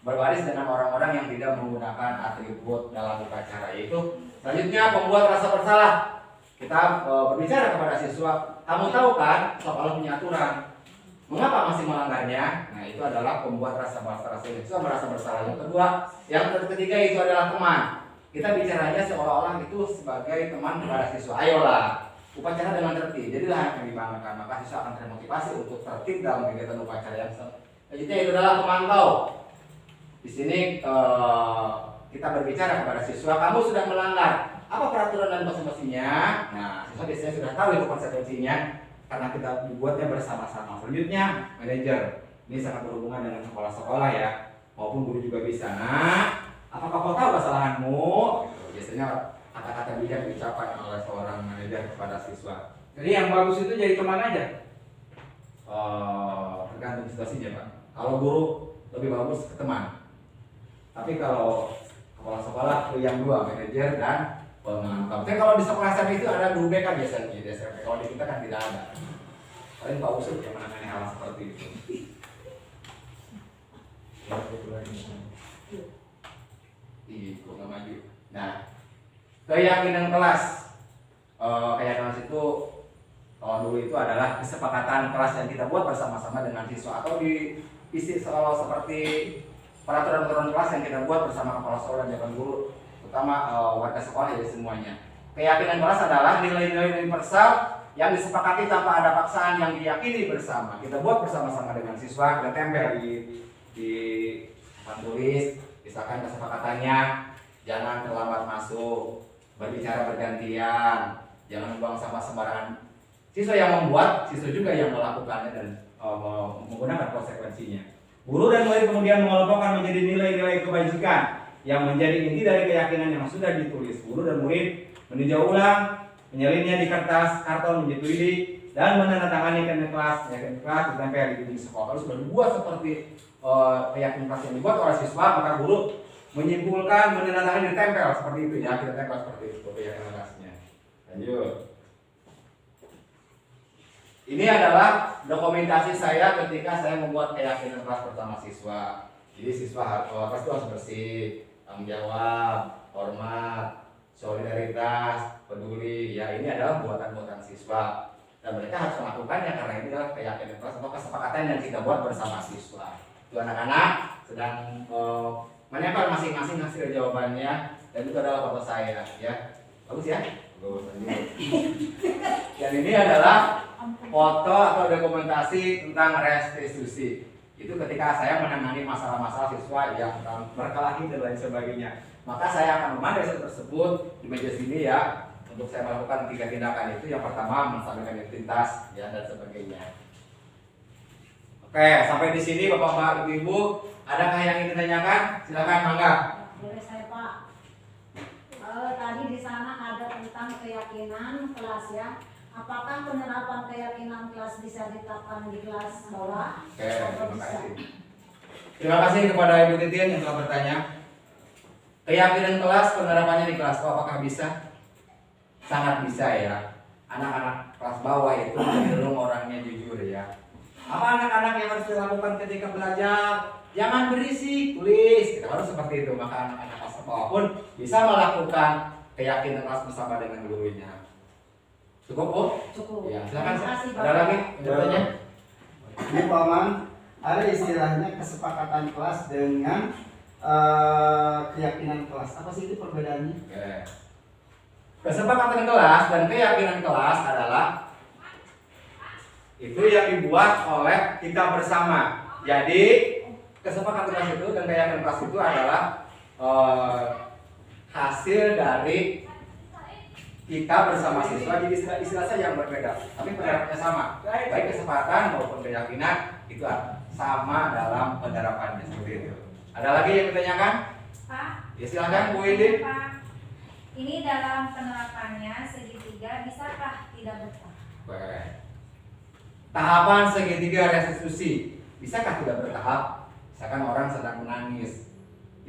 berbaris dengan orang-orang yang tidak menggunakan atribut dalam upacara. Yaitu selanjutnya pembuat rasa bersalah. Kita berbicara kepada siswa, kamu tahu kan sekolah punya aturan. Mengapa masih melanggarnya? Nah, itu adalah pembuat rasa bersalah. Siswa merasa bersalah. Yang ketiga itu adalah teman. Kita bicaranya seolah-olah itu sebagai teman kepada siswa. Ayolah, upacara dengan tertib. Jadilah yang dibanggakan. Maka siswa akan termotivasi untuk tertib dalam kegiatan upacara yang selanjutnya itu adalah pemantau. Di sini kita berbicara kepada siswa, kamu sudah melanggar. Apa peraturan dan konsekuensinya? Nah, siswa biasanya sudah tahu itu konsekuensinya. Karena kita dibuatnya bersama-sama. Selanjutnya, manajer. Ini sangat berhubungan dengan sekolah-sekolah ya, maupun guru juga bisa. Nah, apakah kau tahu kesalahanmu? Gitu. Biasanya kata-kata bijak diucapkan oleh seorang manajer kepada siswa. Jadi yang bagus itu jadi teman aja. Tergantung situasinya Pak. Kalau guru lebih bagus ke teman. Tapi kalau kepala sekolah yang dua, manajer dan pemantau. Tapi kalau di sekolah SMP itu ada guru BK biasanya di SMP. Kalau di kita kan tidak ada. Paling Pak Usut yang menangani hal seperti itu. Ih, kok nggak maju. Nah, keyakinan kelas. Keyakinan kelas itu kalau dulu itu adalah kesepakatan kelas yang kita buat bersama-sama dengan siswa, atau di isi selalu seperti peraturan-peraturan kelas yang kita buat bersama kepala sekolah dan dewan guru, terutama warga sekolah ya semuanya. Keyakinan kelas adalah nilai-nilai universal yang disepakati tanpa ada paksaan yang diyakini bersama. Kita buat bersama-sama dengan siswa, kita tempel di papan tulis, misalkan kesepakatannya jangan terlambat masuk, berbicara bergantian, jangan membuang sampah sembarangan. Siswa yang membuat, siswa juga yang melakukannya dan menggunakan konsekuensinya. Guru dan murid kemudian mengelompokkan menjadi nilai-nilai kebajikan yang menjadi inti dari keyakinan yang sudah ditulis. Guru dan murid meninjau ulang, menyalinnya di kertas, karton, menyetujui dan menandatangani keyakinan kelas ditempel di dinding sekolah. Kalau sudah dibuat seperti keyakinan kelas yang dibuat oleh siswa, maka guru menyimpulkan, menandatangani, ditempel seperti itu ya. Kita tempel seperti itu keyakinan kelasnya. Lanjut. Ini adalah dokumentasi saya ketika saya membuat keyakinan kelas bersama siswa. Jadi siswa kelas itu harus bersih, tanggung jawab, hormat, solidaritas, peduli. Ya, ini adalah buatan-buatan siswa dan mereka harus melakukannya karena ini adalah keyakinan kelas atau kesepakatan yang kita buat bersama siswa. Itu anak-anak sedang menempel masing-masing hasil jawabannya dan itu adalah foto saya ya. Bagus ya? Bagus. Dan ini adalah foto atau dokumentasi tentang restitusi. Itu ketika saya menangani masalah-masalah siswa yang berkelahi dan lain sebagainya. Maka saya akan memanggil siswa tersebut di meja sini ya, untuk saya melakukan 3 tindakan itu. Yang pertama menstabilkan identitas ya dan sebagainya. Oke, sampai di sini Bapak-bapak, Ibu-ibu, adakah yang ingin ditanyakan? Silakan, mangga. Boleh saya Pak? Tadi di sana ada tentang keyakinan kelas ya. Apakah penerapan keyakinan kelas bisa diterapkan di kelas bawah? Oke, terima kasih. Terima kasih kepada Ibu Titin yang telah bertanya. Keyakinan kelas penerapannya di kelas bawah apakah bisa? Sangat bisa ya. Anak-anak kelas bawah itu cenderung orangnya jujur ya. Apa anak-anak yang harus dilakukan ketika belajar? Jangan berisik, tulis. Kita harus seperti itu. Maka anak-anak kelas bawah pun bisa melakukan keyakinan kelas bersama dengan gurunya. Cukup, Bu? Cukup. Ya, silakan. Terima kasih, Ada lagi? Bertanya? Ini Pak Man, ada istilahnya kesepakatan kelas dengan keyakinan kelas. Apa sih itu perbedaannya? Oke. Kesepakatan kelas dan keyakinan kelas adalah itu yang dibuat oleh kita bersama. Jadi kesepakatan kelas itu dan keyakinan kelas itu adalah hasil dari kita bersama siswa. Jadi istilah saja yang berbeda, tapi penerapannya sama. Baik kesepakatan maupun keyakinan itu sama dalam penerapannya seperti itu. Ada lagi yang ditanyakan? Pak, Ya silakan Bu Indin. Pak, ini dalam penerapannya segitiga bisakah tidak bertahap? Baik. Tahapan segitiga restitusi bisakah tidak bertahap? Misalkan orang sedang menangis,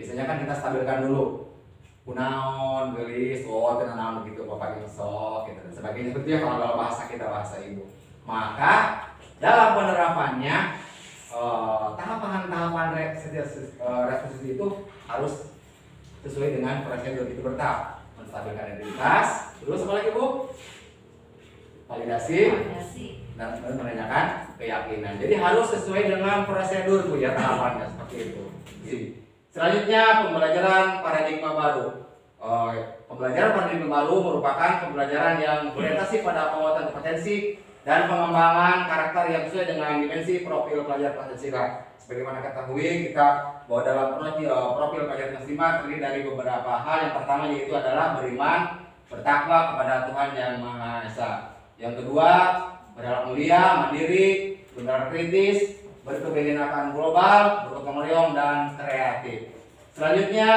biasanya kan kita stabilkan dulu. Kunaon, gelis, tenang begitu, bapak sok, gitu dan sebagainya. Seperti ya kalau dalam bahasa kita, bahasa ibu. Maka dalam penerapannya tahapan-tahapan restitusi itu harus sesuai dengan prosedur itu bertahap. Menstabilkan identitas, terus apa lagi Bu? Validasi dan menanyakan keyakinan. Jadi harus sesuai dengan prosedur Bu ya, tahapannya seperti itu. Selanjutnya pembelajaran paradigma baru. Pembelajaran paradigma baru merupakan pembelajaran yang berorientasi pada penguatan kompetensi dan pengembangan karakter yang sesuai dengan dimensi profil pelajar Pancasila. Sebagaimana ketahui kita bahwa dalam profil pelajar Pancasila terdiri dari beberapa hal. Yang pertama yaitu adalah beriman, bertakwa kepada Tuhan Yang Maha Esa. Yang kedua, berakhlak mulia, mandiri, benar kritis, berkebinekaan global, bergotong royong dan kreatif. Selanjutnya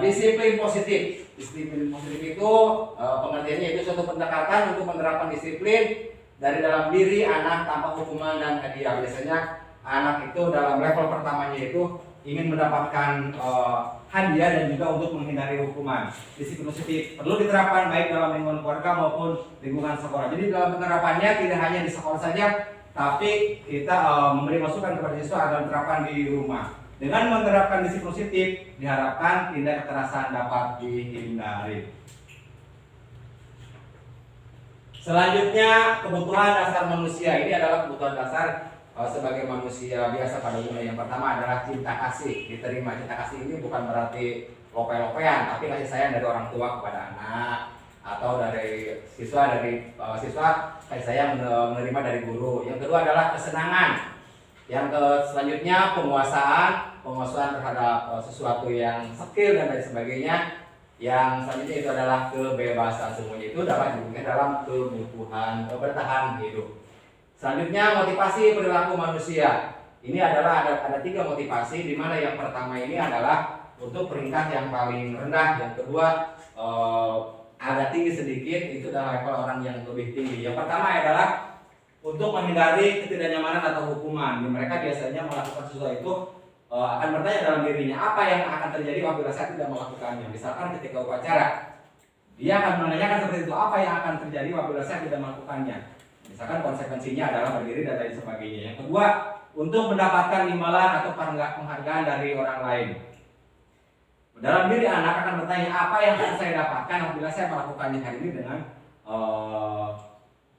disiplin positif. Disiplin positif itu pengertiannya itu suatu pendekatan untuk menerapkan disiplin dari dalam diri anak tanpa hukuman dan hadiah. Biasanya anak itu dalam level pertamanya itu ingin mendapatkan hadiah dan juga untuk menghindari hukuman. Disiplin positif perlu diterapkan baik dalam lingkungan keluarga maupun lingkungan sekolah. Jadi dalam penerapannya tidak hanya di sekolah saja, tapi kita memberi masukan kepada siswa agar diterapkan di rumah. Dengan menerapkan disiplin positif, diharapkan tindak kekerasan dapat dihindari. Selanjutnya, kebutuhan dasar manusia. Ini adalah kebutuhan dasar sebagai manusia biasa pada umumnya. Yang pertama adalah cinta kasih. Diterima cinta kasih ini bukan berarti lope-lopean, tapi kasih sayang dari orang tua kepada anak, atau dari siswa kasih sayang menerima dari guru. Yang kedua adalah kesenangan. Yang selanjutnya penguasaan terhadap sesuatu yang skill dan lain sebagainya. Yang selanjutnya itu adalah kebebasan. Semuanya itu dapat diberikan dalam kebutuhan bertahan hidup. Selanjutnya motivasi perilaku manusia. Ini adalah ada 3 motivasi, di mana yang pertama ini adalah untuk peringkat yang paling rendah. Yang kedua agak tinggi sedikit, itu adalah level orang yang lebih tinggi. Yang pertama adalah untuk menghindari ketidaknyamanan atau hukuman. Mereka biasanya melakukan sesuatu itu akan bertanya dalam dirinya, apa yang akan terjadi apabila saya tidak melakukannya. Misalkan ketika upacara, dia akan menanyakan seperti itu, apa yang akan terjadi apabila saya tidak melakukannya. Misalkan konsekuensinya adalah berdiri dan lain sebagainya. Yang kedua, untuk mendapatkan imbalan atau penghargaan dari orang lain. Dalam diri anak akan bertanya, apa yang akan saya dapatkan apabila saya melakukannya hari ini dengan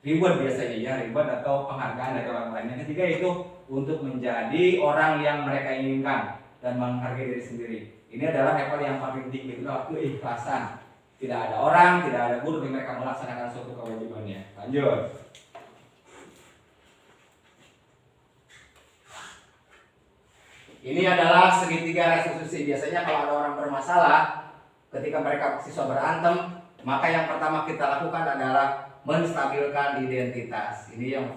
reward biasanya ya, reward atau penghargaan dari orang lain. Yang ketiga itu untuk menjadi orang yang mereka inginkan dan menghargai diri sendiri. Ini adalah level yang paling tinggi, itu keikhlasan. Tidak ada orang, tidak ada guru yang mereka melaksanakan suatu kewajibannya. Lanjut. Ini adalah segitiga restitusi. Biasanya kalau ada orang bermasalah, ketika mereka siswa berantem, maka yang pertama kita lakukan adalah menstabilkan identitas. Ini yang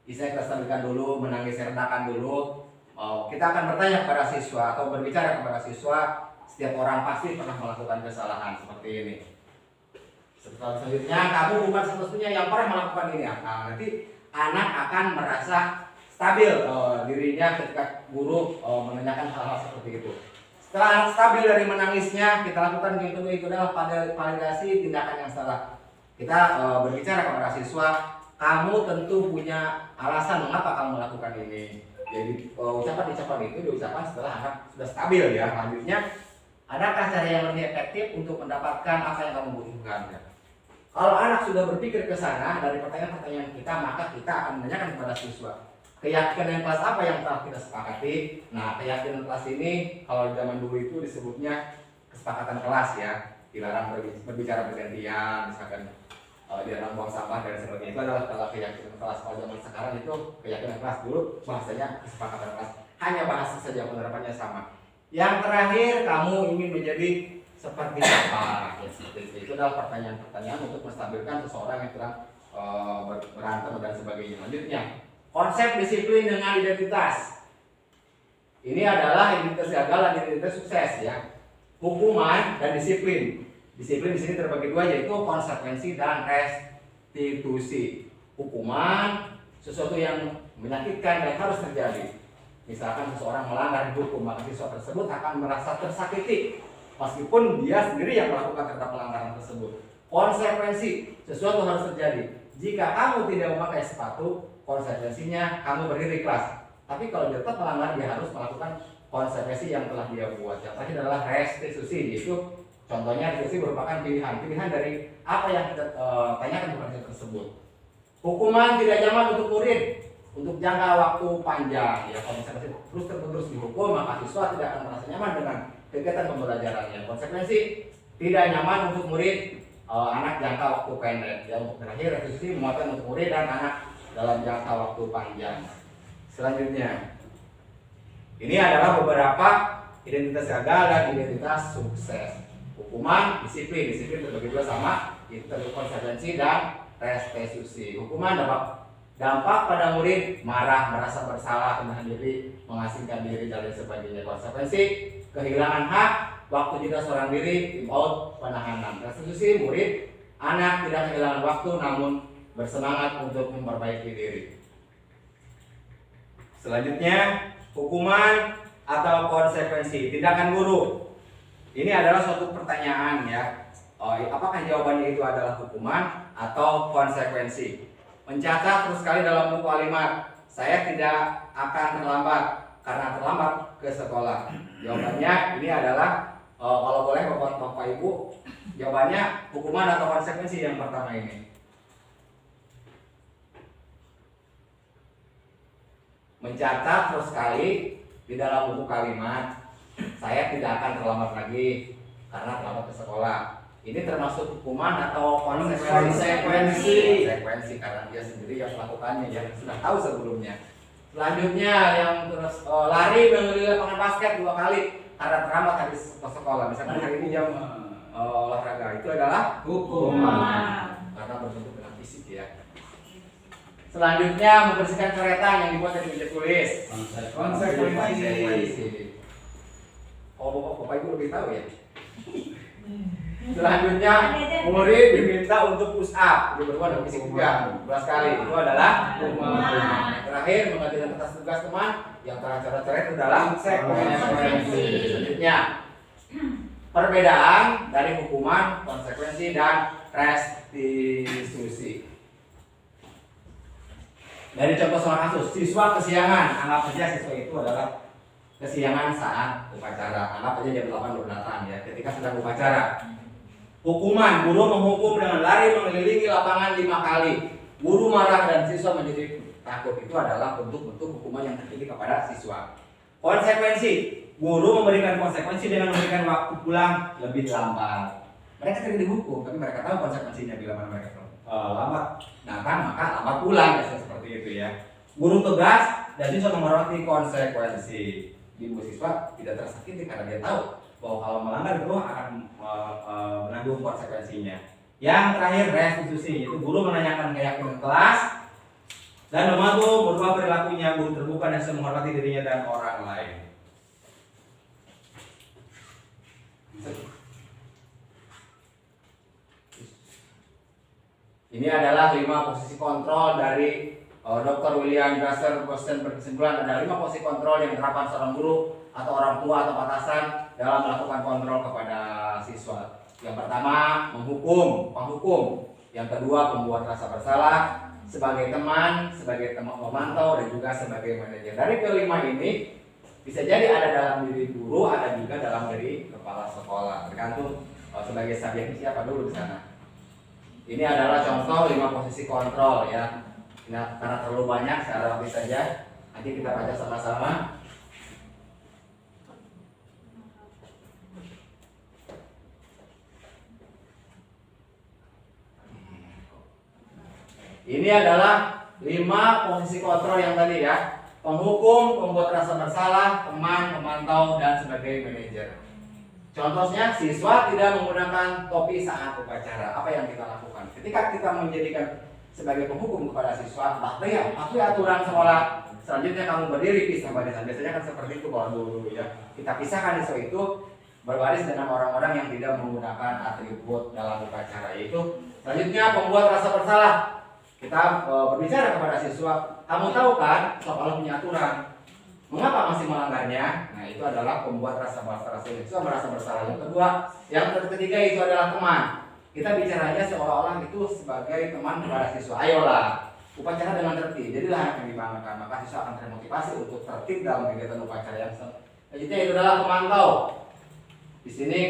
bisa kita stabilkan dulu, menangis sertakan dulu. Kita akan bertanya kepada siswa atau berbicara kepada siswa. Setiap orang pasti pernah melakukan kesalahan seperti ini. Selanjutnya, kamu bukan satu-satunya yang pernah melakukan ini. Nah, nanti anak akan merasa stabil dirinya ketika guru menanyakan hal-hal seperti itu. Setelah anak stabil dari menangisnya, kita lakukan yang kedua itu adalah validasi tindakan yang salah. Kita berbicara kepada siswa, kamu tentu punya alasan mengapa kamu melakukan ini. Jadi ucapan-ucapan itu diucapkan setelah anak sudah stabil ya. Selanjutnya, adakah cara yang lebih efektif untuk mendapatkan apa yang kamu butuhkan? Kalau anak sudah berpikir ke sana dari pertanyaan-pertanyaan kita, maka kita akan menanyakan kepada siswa, keyakinan kelas apa yang telah kita sepakati. Nah, keyakinan kelas ini kalau zaman dulu itu disebutnya kesepakatan kelas ya. Dilarang berbicara bergantian, misalkan dilarang buang sampah dan sebagainya. Itu adalah kalau keyakinan kelas. Kalau zaman sekarang itu keyakinan kelas, dulu bahasanya kesepakatan kelas. Hanya bahasa saja, penerapannya sama. Yang terakhir, kamu ingin menjadi seperti apa? Itu adalah pertanyaan-pertanyaan untuk menstabilkan seseorang yang sedang berantem dan sebagainya. Lanjutnya, konsep disiplin dengan identitas. Ini adalah identitas gagal dan identitas sukses ya. Hukuman dan disiplin. Disiplin di sini terbagi dua, yaitu konsekuensi dan restitusi. Hukuman sesuatu yang menyakitkan dan harus terjadi. misalkan seseorang melanggar hukum, maka siswa tersebut akan merasa tersakiti meskipun dia sendiri yang melakukan terhadap pelanggaran tersebut. Konsekuensi sesuatu harus terjadi. Jika kamu tidak memakai sepatu, konsekuensinya kamu berdiri kelas. Tapi kalau dia tetap melanggar, dia harus melakukan konsekuensi yang telah dia buat. Yang terakhir adalah restitusi, yaitu contohnya restitusi merupakan pilihan dari apa yang kita tanyakan kepada siswa tersebut. Hukuman tidak nyaman untuk murid untuk jangka waktu panjang. Ya, kalau misalnya terus dihukum, maka siswa tidak akan merasa nyaman dengan kegiatan pembelajarannya. Konsekuensi tidak nyaman untuk murid anak jangka waktu pendek. Yang terakhir restitusi memuatkan untuk murid dan anak dalam jangka waktu panjang. Selanjutnya, ini adalah beberapa identitas gagal dan identitas sukses. Hukuman, disiplin terbagi dua sama, itu konsekuensi dan restitusi. Hukuman dampak pada murid marah, merasa bersalah, menahan diri, mengasingkan diri dan lain sebagainya. Konsekuensi kehilangan hak, waktu jeda seorang diri, out, penahanan. Restitusi murid, anak tidak kehilangan waktu namun bersemangat untuk memperbaiki diri. Selanjutnya, hukuman atau konsekuensi, tindakan guru. Ini adalah suatu pertanyaan ya. Apakah jawabannya itu adalah hukuman atau konsekuensi? Mencatat terus sekali dalam buku kalimat, saya tidak akan terlambat karena terlambat ke sekolah. Jawabannya ini adalah kalau boleh Bapak Ibu, jawabannya hukuman atau konsekuensi yang pertama ini. Mencatat terus sekali di dalam buku kalimat, saya tidak akan terlambat lagi karena terlambat ke sekolah. Ini termasuk hukuman atau konsekuensi? Konsekuensi karena dia sendiri yang melakukannya, yang sudah tahu sebelumnya. Selanjutnya yang terus lari mengelilingi lapangan basket 2 kali karena terlambat habis ke sekolah. Misalkan hari ini jam olahraga, itu adalah hukuman karena berbentuk dengan fisik ya. Selanjutnya membersihkan coretan yang dibuat dari meja tulis. Konsekuensi. Oh, Bapak Ibu lebih tahu ya. Selanjutnya murid diminta untuk push up, dia berbuat dengan fisik juga 12 kali. Itu adalah hukuman. Terakhir menggantikan kertas tugas teman yang cara-cara itu adalah konsekuensi. Selanjutnya perbedaan dari hukuman, konsekuensi dan restitusi. Dari contoh soal kasus, siswa kesiangan, anggap saja siswa itu adalah kesiangan saat upacara. Anggap saja jam 8 baru datang ya, ketika sedang upacara. Hukuman, guru menghukum dengan lari mengelilingi lapangan 5 kali. Guru marah dan siswa menjadi takut. Itu adalah bentuk-bentuk hukuman yang terjadi kepada siswa. Konsekuensi, guru memberikan konsekuensi dengan memberikan waktu pulang lebih lambat. Mereka tidak dihukum, tapi mereka tahu konsekuensinya bila mana mereka lambat datang, maka lambat pulang, biasanya seperti itu ya. Guru tegas dan siswa menghormati konsekuensi. Ibu siswa tidak tersakiti karena dia tahu bahwa kalau melanggar itu akan menanggung konsekuensinya. Yang terakhir restitusi, yaitu guru menanyakan keyakinan kelas dan membantu merubah perilakunya. Guru terbuka dan selalu menghormati dirinya dan orang lain. Ini adalah 5 posisi kontrol dari Dr. William Grasser. Dosen berkesimpulan ada 5 posisi kontrol yang diterapkan seorang guru atau orang tua atau atasan dalam melakukan kontrol kepada siswa. Yang pertama, penghukum. Yang kedua, membuat rasa bersalah sebagai teman pemantau dan juga sebagai manajer. Dari kelima ini bisa jadi ada dalam diri guru, ada juga dalam diri kepala sekolah. Tergantung sebagai subjeknya siapa dulu di sana. Ini adalah contoh 5 posisi kontrol ya. Nah, karena terlalu banyak, saya rapi saja. Nanti kita baca sama-sama. Ini adalah 5 posisi kontrol yang tadi ya. Penghukum, pembuat rasa bersalah, teman, pemantau, dan sebagai manajer. Contohnya, siswa tidak menggunakan topi saat upacara. Apa yang kita lakukan? Ketika kita menjadikan sebagai penghukum kepada siswa, patuhi aturan sekolah. Selanjutnya kamu berdiri pisah barisan. Biasanya kan seperti itu kalau dulu ya. Kita pisahkan siswa itu berbaris dengan orang-orang yang tidak menggunakan atribut dalam upacara. Yaitu selanjutnya pembuat rasa bersalah. Kita berbicara kepada siswa, kamu tahu kan sekolah punya aturan. Mengapa masih melanggarnya? Nah, itu adalah pembuat rasa siswa merasa bersalah. Yang kedua, yang ketiga itu adalah teman. Kita bicaranya seolah-olah itu sebagai teman kepada siswa. Ayolah, upacara dengan tertib. Jadilah anak yang dibanggakan. Maka siswa akan termotivasi untuk tertib dalam kegiatan upacara yang selanjutnya itu adalah pemantau. Di sini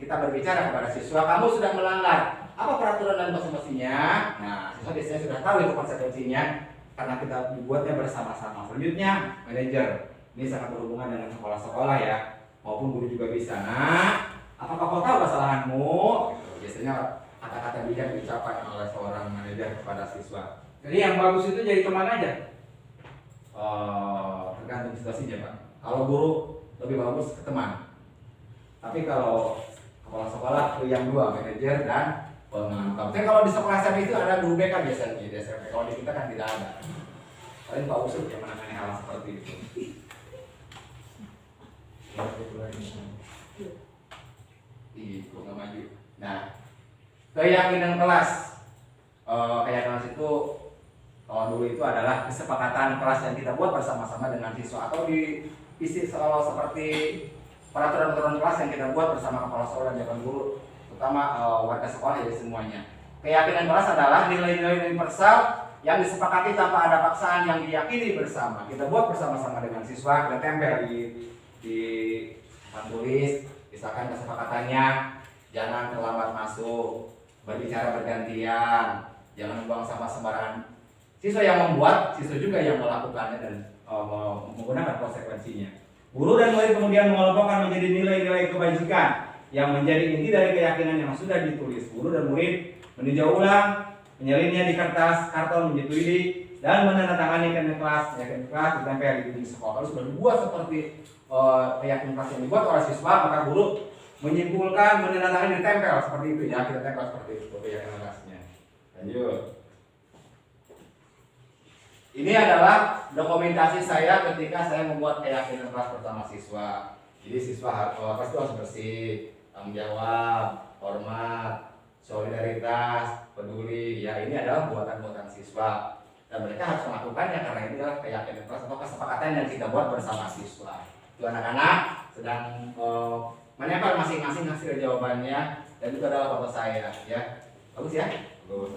kita berbicara kepada siswa, kamu sudah melanggar apa peraturan dan konsekuensinya. Nah, siswa biasanya sudah tahu itu konsekuensinya karena kita membuatnya bersama-sama. Selanjutnya, manajer. Ini sangat berhubungan dengan sekolah-sekolah ya, maupun guru juga bisa. Nah, apakah kau tahu kesalahanmu? Gitu. Biasanya kata-kata bijak diucapkan oleh seorang manajer kepada siswa. Jadi yang bagus itu jadi teman aja. Tergantung situasinya Pak. Kalau guru lebih bagus ke teman. Tapi kalau kepala sekolah itu yang dua, manajer dan pemantau. Tapi kalau di sekolah SMP itu ada guru BK biasanya di SMP. Kalau di kita kan tidak ada. Paling Pak Usut yang menangani hal seperti itu. Itu nggak maju. Nah, keyakinan kelas. Keyakinan kelas itu kalau dulu itu adalah kesepakatan kelas yang kita buat bersama-sama dengan siswa, atau di isi kalau seperti peraturan kelas yang kita buat bersama kepala sekolah dan jabat guru, terutama warga sekolah ya semuanya. Keyakinan kelas adalah nilai-nilai universal yang disepakati tanpa ada paksaan, yang diyakini bersama. Kita buat bersama-sama dengan siswa, kita tempel di papan tulis, misalkan kesepakatannya jangan terlambat masuk, berbicara bergantian, jangan membuang sampah sembarangan. Siswa yang membuat, siswa juga yang melakukannya dan menggunakan konsekuensinya. Guru dan murid kemudian mengelompokkan menjadi nilai-nilai kebajikan yang menjadi inti dari keyakinan yang sudah ditulis. Guru dan murid meninjau ulang, menyalinnya di kertas, karton, menyetujui dan menandatangani keyakinan kelas ditempel di dinding sekolah. Kalau sudah dibuat seperti keyakinan kelas yang dibuat oleh siswa, maka guru menyimpulkan, menandatangani, ditempel seperti itu ya. Kita tempel seperti itu keyakinan kelasnya. Lanjut. Ini adalah dokumentasi saya ketika saya membuat keyakinan kelas bersama siswa. Jadi siswa kelas itu harus bersih, tanggung jawab, hormat, solidaritas, peduli. Ya, ini adalah buatan-buatan siswa dan mereka harus melakukannya karena ini adalah keyakinan kelas atau kesepakatan yang kita buat bersama siswa. Itu anak-anak sedang menempel masing-masing hasil jawabannya, dan itu adalah foto saya ya. Bagus ya? Bagus.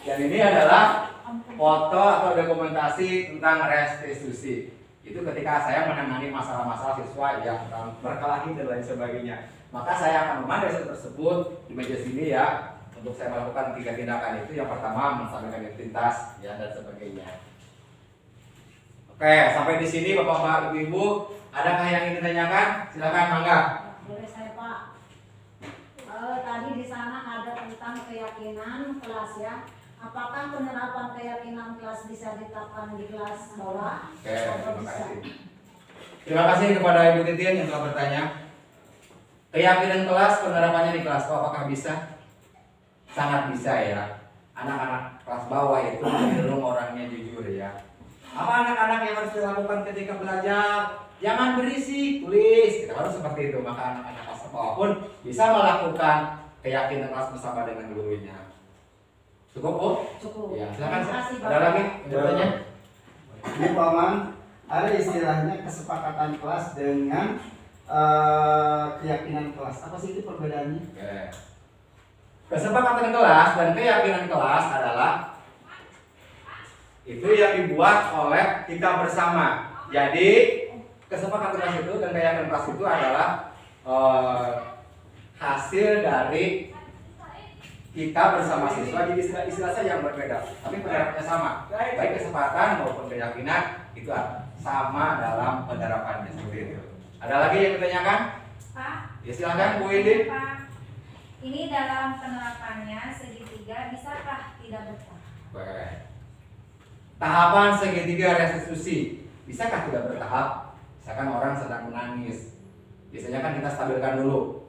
Dan ini adalah foto atau dokumentasi tentang restitusi. Itu ketika saya menangani masalah-masalah siswa yang berkelahi dan lain sebagainya. Maka saya akan memandai tersebut di meja sini ya, untuk saya melakukan 3 tindakan itu. Yang pertama, menstabilkan identitas ya, dan sebagainya. Oke, sampai di sini Bapak-bapak, Ibu-ibu, adakah yang ingin ditanyakan? Silakan, mangga. Boleh saya Pak. Tadi di sana ada tentang keyakinan kelas ya. Apakah penerapan keyakinan kelas bisa diterapkan di kelas bawah? Oke, terima kasih. Terima kasih kepada Ibu Titin yang telah bertanya. Keyakinan kelas, penerapannya di kelas bawah apakah bisa? Sangat bisa ya. Anak-anak kelas bawah itu cenderung orangnya jujur ya. Apa anak-anak yang harus dilakukan ketika belajar? Jangan berisik, tulis. Kita harus seperti itu. Maka anak-anak kelas bawah pun bisa melakukan keyakinan kelas bersama dengan gurunya. Cukup, Bu? Cukup. Ya, silakan. Terima kasih, Ada lagi bertanya? Ini Pak Man, ada istilahnya kesepakatan kelas dengan keyakinan kelas. Apa sih itu perbedaannya? Oke. Kesepakatan kelas dan keyakinan kelas adalah itu yang dibuat oleh kita bersama. Jadi kesepakatan kelas itu dan keyakinan kelas itu adalah hasil dari kita bersama siswa. Jadi istilah saya yang berbeda, tapi penerapannya sama. Baik kesepakatan maupun keyakinan itu sama dalam penerapannya, seperti itu. Ada lagi yang ditanyakan? Pak, Ya silakan Bu Indi. Pak, ini dalam penerapannya segitiga bisakah tidak bertahap? Baik. Tahapan segitiga restitusi bisakah tidak bertahap? Misalkan orang sedang menangis, biasanya kan kita stabilkan dulu.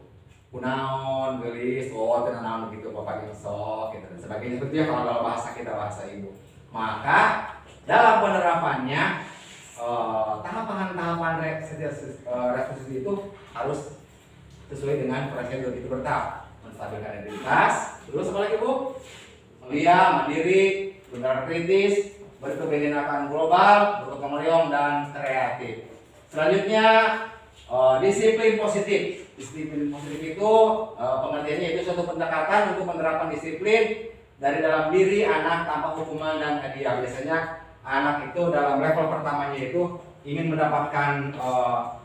Kunaon, gelis, tenang begitu, bapak insok, gitu dan sebagainya. Seperti itu kalau bahasa kita, bahasa ibu. Maka dalam penerapannya tahapan restitusi itu harus sesuai dengan prosedur itu bertahap. Menstabilkan identitas, terus apa lagi Bu? Mulia, mandiri, benar kritis, berkebinekaan global, bergotong royong, dan kreatif. Selanjutnya, disiplin positif. Disiplin positif itu pengertiannya itu suatu pendekatan untuk menerapkan disiplin dari dalam diri anak tanpa hukuman dan hadiah. Biasanya anak itu dalam level pertamanya itu ingin mendapatkan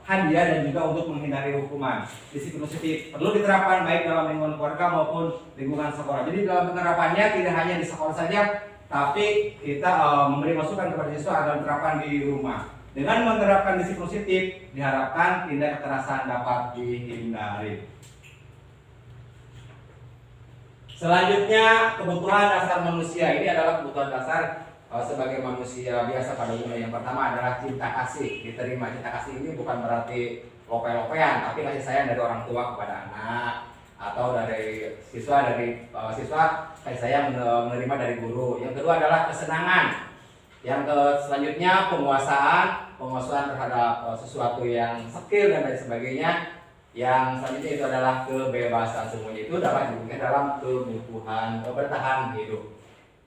hadiah dan juga untuk menghindari hukuman. Disiplin positif perlu diterapkan baik dalam lingkungan keluarga maupun lingkungan sekolah. Jadi dalam penerapannya tidak hanya di sekolah saja, tapi kita memberi masukan kepada siswa agar diterapkan di rumah. Dengan menerapkan disiplin positif, diharapkan tindak kekerasan dapat dihindari. Selanjutnya, kebutuhan dasar manusia. Ini adalah kebutuhan dasar sebagai manusia biasa pada umumnya. Yang pertama adalah cinta kasih. Diterima cinta kasih ini bukan berarti lope-lopean, tapi kasih sayang dari orang tua kepada anak, atau dari siswa kasih sayang menerima dari guru. Yang kedua adalah kesenangan. Yang selanjutnya penguasaan terhadap sesuatu yang skill dan lain sebagainya. Yang selanjutnya itu adalah kebebasan. Semuanya itu dapat diberikan dalam kebutuhan bertahan hidup.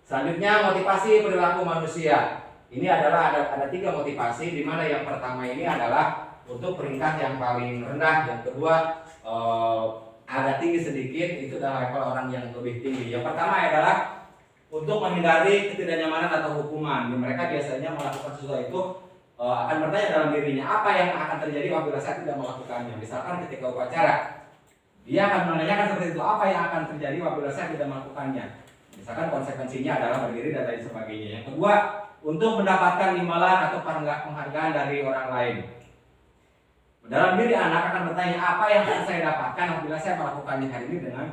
Selanjutnya, motivasi perilaku manusia. Ini adalah ada 3 motivasi, di mana yang pertama ini adalah untuk peringkat yang paling rendah, yang kedua agak tinggi sedikit, itu adalah level orang yang lebih tinggi. Yang pertama adalah untuk menghindari ketidaknyamanan atau hukuman. Mereka biasanya melakukan sesuatu itu akan bertanya dalam dirinya, apa yang akan terjadi apabila saya tidak melakukannya. Misalkan ketika upacara, dia akan menanyakan seperti itu, apa yang akan terjadi apabila saya tidak melakukannya. Misalkan konsekuensinya adalah berdiri dan lain sebagainya. Yang kedua, untuk mendapatkan imbalan atau penghargaan dari orang lain. Dalam diri anak akan bertanya, apa yang akan saya dapatkan apabila saya melakukannya hari ini dengan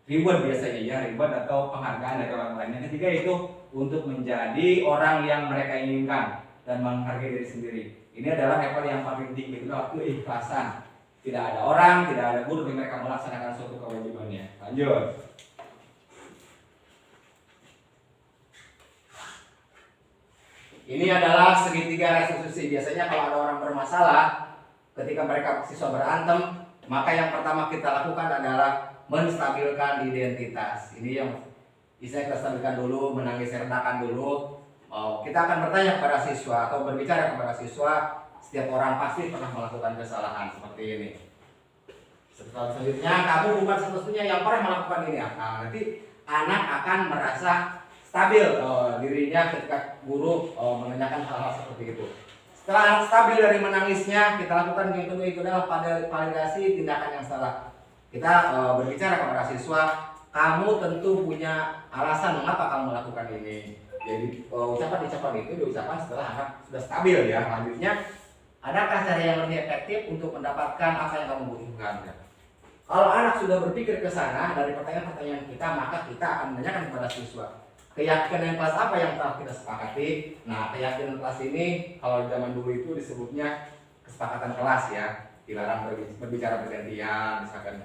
reward biasanya ya, reward atau penghargaan dari orang lain. Yang ketiga itu untuk menjadi orang yang mereka inginkan dan menghargai diri sendiri. Ini adalah level yang paling tinggi, itu adalah keikhlasan. Tidak ada orang, tidak ada guru yang mereka melaksanakan suatu kewajibannya. Lanjut. Ini adalah segitiga resolusi. Biasanya kalau ada orang bermasalah, ketika mereka siswa berantem, maka yang pertama kita lakukan adalah menstabilkan identitas. Ini yang bisa kita stabilkan dulu, menangis redakan dulu. Kita akan bertanya kepada siswa atau berbicara kepada siswa. Setiap orang pasti pernah melakukan kesalahan seperti ini. Selanjutnya, kamu bukan satu-satunya yang pernah melakukan ini. Nah, nanti anak akan merasa stabil dirinya ketika guru menanyakan hal-hal seperti itu. Setelah stabil dari menangisnya, kita lakukan yang kedua itu adalah validasi tindakan yang salah. Kita berbicara kepada siswa, kamu tentu punya alasan mengapa kamu melakukan ini. Jadi ucapan-ucapan itu diucapkan setelah anak sudah stabil ya. Selanjutnya, adakah cara yang lebih efektif untuk mendapatkan apa yang kamu butuhkan? Kalau anak sudah berpikir ke sana dari pertanyaan-pertanyaan kita, maka kita akan menanyakan kepada siswa, keyakinan kelas apa yang telah kita sepakati. Nah, keyakinan kelas ini kalau zaman dulu itu disebutnya kesepakatan kelas ya, dilarang berbicara bergantian, misalkan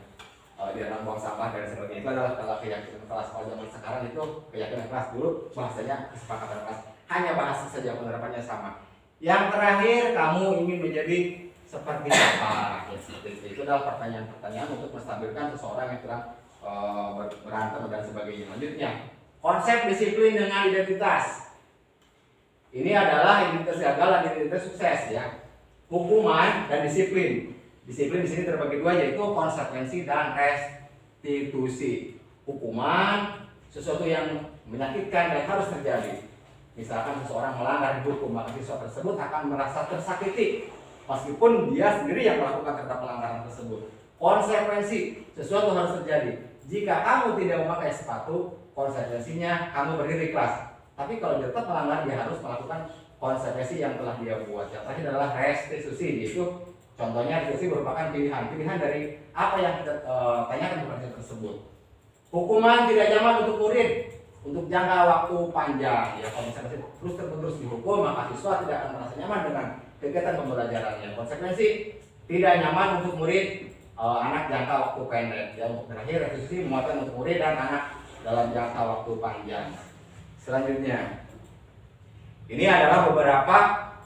dilarang buang sampah dan sebagainya. Itu adalah kalau keyakinan kelas. Kalau zaman sekarang itu keyakinan kelas, dulu bahasanya kesepakatan kelas, hanya bahasa saja, penerapannya sama. Yang terakhir, kamu ingin menjadi seperti apa? Ya, itu adalah pertanyaan-pertanyaan untuk menstabilkan seseorang yang sedang berantem dan sebagainya. Lanjutnya, konsep disiplin dengan identitas. Ini adalah identitas gagal dan identitas sukses ya. Hukuman dan disiplin. Disiplin di sini terbagi dua, yaitu konsekuensi dan restitusi. Hukuman sesuatu yang menyakitkan dan harus terjadi. Misalkan seseorang melanggar hukum, maka siswa tersebut akan merasa tersakiti meskipun dia sendiri yang melakukan terhadap pelanggaran tersebut. Konsekuensi, sesuatu harus terjadi. Jika kamu tidak memakai sepatu, konsekuensinya kamu berdiri kelas. Tapi kalau dia tetap melanggar, dia harus melakukan konsekuensi yang telah dia buat. Yang terakhir adalah restitusi, yaitu contohnya restitusi merupakan pilihan dari apa yang kita tanyakan kepada tersebut. Hukuman tidak nyaman untuk murid untuk jangka waktu panjang. Ya, kalau misalnya terus dihukum, maka siswa tidak akan merasa nyaman dengan kegiatan pembelajarannya. Konsekuensi tidak nyaman untuk murid anak jangka waktu pendek. Ya, untuk terakhir restitusi muatan untuk murid dan anak dalam jangka waktu panjang. Selanjutnya, ini adalah beberapa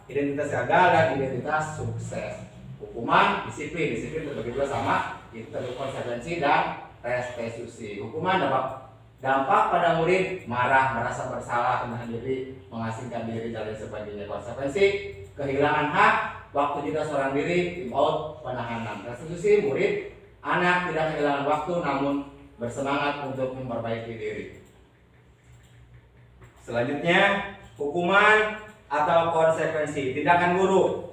identitas gagal dan identitas sukses. Hukuman, disiplin terbagi dua sama, itu konsekuensi dan restitusi. Hukuman dapat Dampak pada murid marah, merasa bersalah, menahan diri, mengasingkan diri dan lain sebagainya. Konsekuensi kehilangan hak, waktu juga seorang diri, imbaut, penahanan. Restitusi murid, anak tidak kehilangan waktu namun bersemangat untuk memperbaiki diri. Selanjutnya, hukuman atau konsekuensi tindakan guru.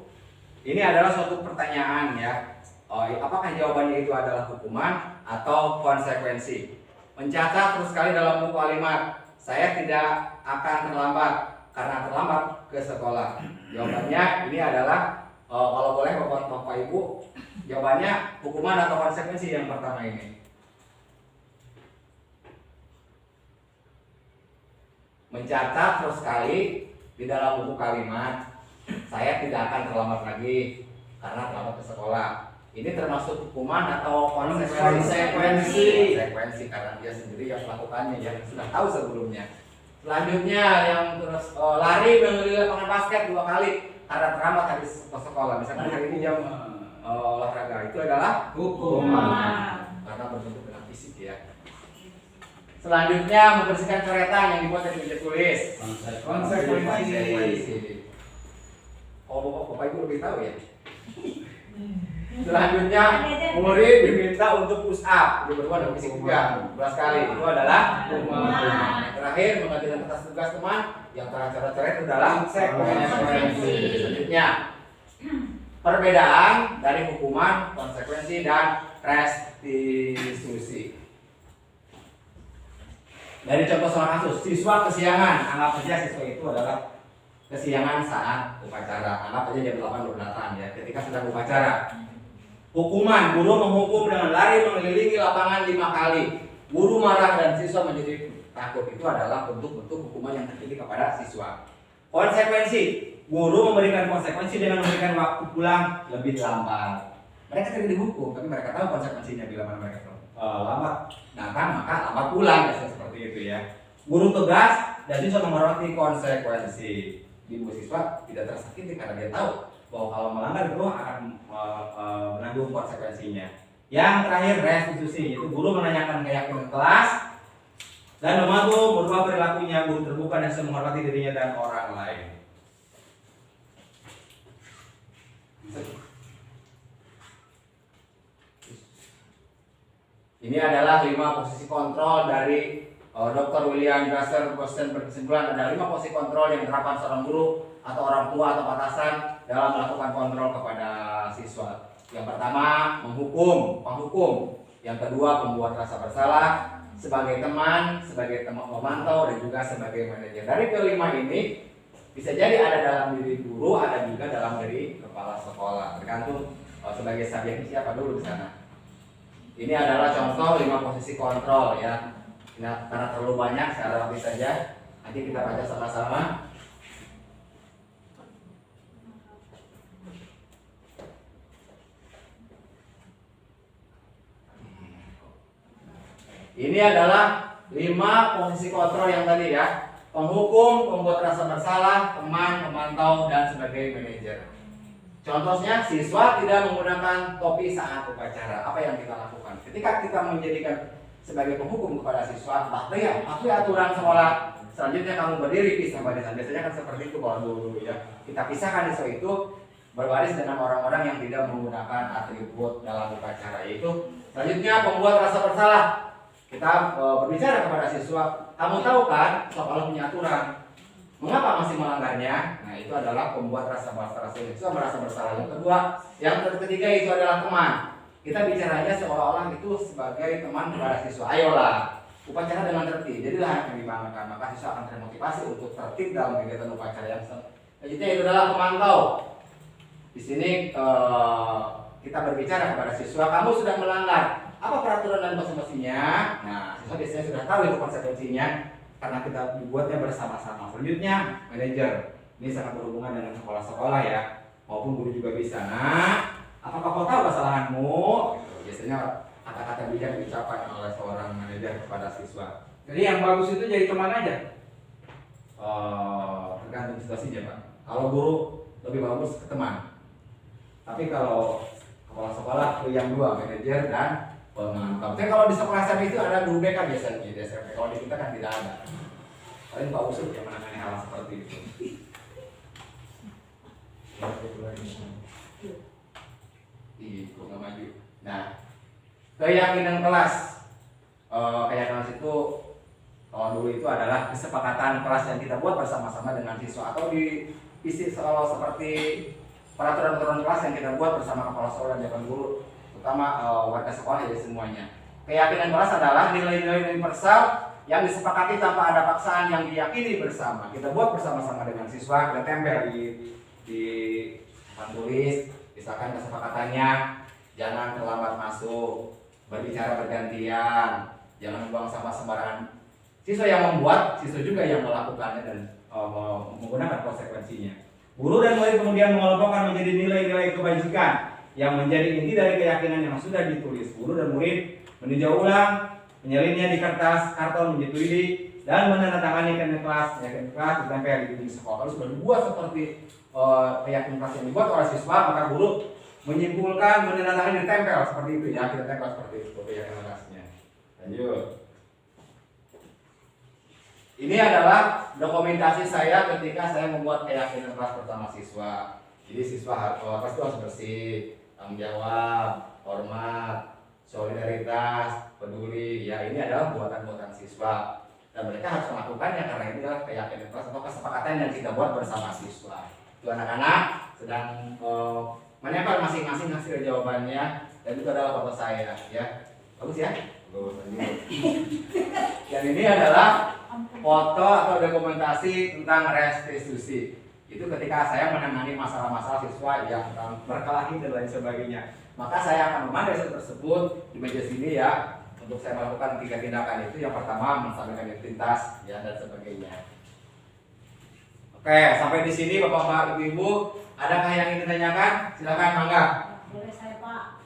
Ini adalah suatu pertanyaan ya. Apakah jawabannya itu adalah hukuman atau konsekuensi? Mencatat terus sekali dalam buku kalimat, saya tidak akan terlambat karena terlambat ke sekolah. Jawabannya ini adalah kalau boleh Bapak Ibu, jawabannya hukuman atau konsekuensi yang pertama ini. Mencatat terus sekali di dalam buku kalimat, saya tidak akan terlambat lagi karena terlambat ke sekolah. Ini termasuk hukuman atau konsekuensi? Konsekuensi karena dia sendiri yang melakukannya, yang sudah tahu sebelumnya. Selanjutnya yang terus lari mengelilingi lapangan basket 2 kali karena terlambat habis ke sekolah. Misalkan hari ini jam olahraga, itu adalah hukuman karena berbentuk dengan fisik ya. Selanjutnya membersihkan coretan yang dibuat dari meja tulis. Konsekuensi. Oh, Bapak Ibu lebih tahu ya. Selanjutnya murid diminta untuk push up, itu berubah dengan fisik juga 12 kali, itu adalah hukuman. Terakhir mengerjakan atas tugas teman yang tercoret-coret itu adalah konsekuensi. Selanjutnya perbedaan dari hukuman, konsekuensi dan restitusi. Dari contoh soal kasus, siswa kesiangan, anggap saja siswa itu adalah kesiangan saat upacara, anggap saja jam 8 baru datang ya, ketika sedang upacara. Hukuman, guru menghukum dengan lari mengelilingi lapangan 5 kali. Guru marah dan siswa menjadi takut. Itu adalah bentuk-bentuk hukuman yang terjadi kepada siswa. Konsekuensi, guru memberikan konsekuensi dengan memberikan waktu pulang lebih lambat. Mereka tidak dihukum, tapi mereka tahu konsekuensinya bila mana mereka lambat datang maka lambat pulang, biasanya seperti itu ya. Guru tegas dan siswa menghormati konsekuensi. Ibu siswa tidak tersakiti karena dia tahu bahwa kalau melanggar itu akan menanggung konsekuensinya. Yang terakhir restitusi, yaitu guru menanyakan keyakinan kelas dan membantu merubah perilakunya. Guru terbuka dan bisa menghormati dirinya dan orang lain. Ini adalah 5 posisi kontrol dari Dr. William Grasser. Berkesimpulan ada 5 posisi kontrol yang diterapkan seorang guru atau orang tua atau atasan dalam melakukan kontrol kepada siswa. Yang pertama, penghukum. Yang kedua, membuat rasa bersalah sebagai teman, sebagai pemantau dan juga sebagai manajer. Dari kelima ini bisa jadi ada dalam diri guru, ada juga dalam diri kepala sekolah. Tergantung sebagai subjeknya siapa dulu di sana. Ini adalah contoh 5 posisi kontrol ya. Nah, karena terlalu banyak, saya lewati saja. Nanti kita baca sama-sama. Ini adalah 5 posisi kontrol yang tadi ya. Penghukum, pembuat rasa bersalah, teman, pemantau, dan sebagai manajer. Contohnya, siswa tidak menggunakan topi saat upacara. Apa yang kita lakukan? Ketika kita menjadikan sebagai penghukum kepada siswa, patuhi aturan sekolah. Selanjutnya kamu berdiri pisah barisan. Biasanya kan seperti itu kalau dulu ya. Kita pisahkan siswa itu berbaris dengan orang-orang yang tidak menggunakan atribut dalam upacara. Yaitu selanjutnya pembuat rasa bersalah. Kita berbicara kepada siswa, kamu tahu kan sekolah punya aturan, mengapa masih melanggarnya? Nah, itu adalah pembuat rasa bersalah. Siswa merasa bersalah. Yang kedua, yang ketiga itu adalah teman. Kita bicaranya seolah-olah itu sebagai teman kepada siswa. Ayolah, upacara dengan tertib. Jadilah yang dibanggakan. Maka siswa akan termotivasi untuk tertib dalam kegiatan upacara yang selanjutnya itu adalah pemantau. Di sini kita berbicara kepada siswa, kamu sudah melanggar. Apa peraturan dan konsekuensinya? Nah, siswa biasanya sudah tahu itu konsekuensinya karena kita dibuatnya bersama-sama. Selanjutnya, manajer. Ini sangat berhubungan dengan sekolah-sekolah ya, maupun guru juga bisa. Nah, apakah kau tahu kesalahanmu? Gitu. Biasanya kata-kata bijak diucapkan oleh seorang manajer kepada siswa. Jadi yang bagus itu jadi teman aja. Tergantung situasinya Pak. Kalau guru lebih bagus ke teman. Tapi kalau kepala sekolah itu yang 2, manajer dan Wah, mantap. Tapi kalau di sekolah SMP itu ada guru BK biasanya di SMP. Kalau di kita kan tidak ada. Paling Pak Usut yang menangani hal seperti itu. Ih, kok nggak maju. Nah, keyakinan kelas. Keyakinan kelas itu kalau dulu itu adalah kesepakatan kelas yang kita buat bersama-sama dengan siswa atau di isi seperti peraturan-peraturan kelas yang kita buat bersama kepala sekolah dan dewan guru, terutama warga sekolah ya semuanya. Keyakinan kelas adalah nilai-nilai universal yang disepakati tanpa ada paksaan yang diyakini bersama. Kita buat bersama-sama dengan siswa, kita tempel di papan tulis, misalkan kesepakatannya jangan terlambat masuk, berbicara bergantian, jangan buang sampah sembarangan. Siswa yang membuat, siswa juga yang melakukannya dan menggunakan konsekuensinya. Guru dan murid kemudian mengelompokkan menjadi nilai-nilai kebajikan yang menjadi inti dari keyakinan yang sudah ditulis. Guru dan murid meninjau ulang, menyalinnya di kertas, karton, menyetujui dan menandatangani keyakinan kelas ditempel di dinding sekolah. Kalau sudah dibuat seperti keyakinan kelas yang dibuat oleh siswa, maka guru menyimpulkan, menandatangani, ditempel seperti itu ya, kita tempel seperti itu keyakinan kelasnya. Lanjut. Ini adalah dokumentasi saya ketika saya membuat keyakinan kelas bersama siswa. Jadi siswa kelas itu harus bersih, tanggung jawab, hormat, solidaritas, peduli. Ya, ini adalah buatan-buatan siswa dan mereka harus melakukannya karena ini adalah keyakinan kelas atau kesepakatan yang kita buat bersama siswa. Itu anak-anak sedang menempel masing-masing hasil jawabannya dan itu adalah foto saya ya. Bagus ya? Bagus. Dan ini adalah foto atau dokumentasi tentang restitusi. Itu ketika saya menangani masalah-masalah siswa yang berkelahi dan lain sebagainya. Maka saya akan memandai tersebut di meja sini ya. Untuk saya melakukan 3 tindakan itu. Yang pertama menstabilkan identitas ya dan sebagainya. Oke, sampai di sini Bapak-bapak, Ibu-ibu, adakah yang ingin ditanyakan? Silakan, mangga. Boleh saya Pak.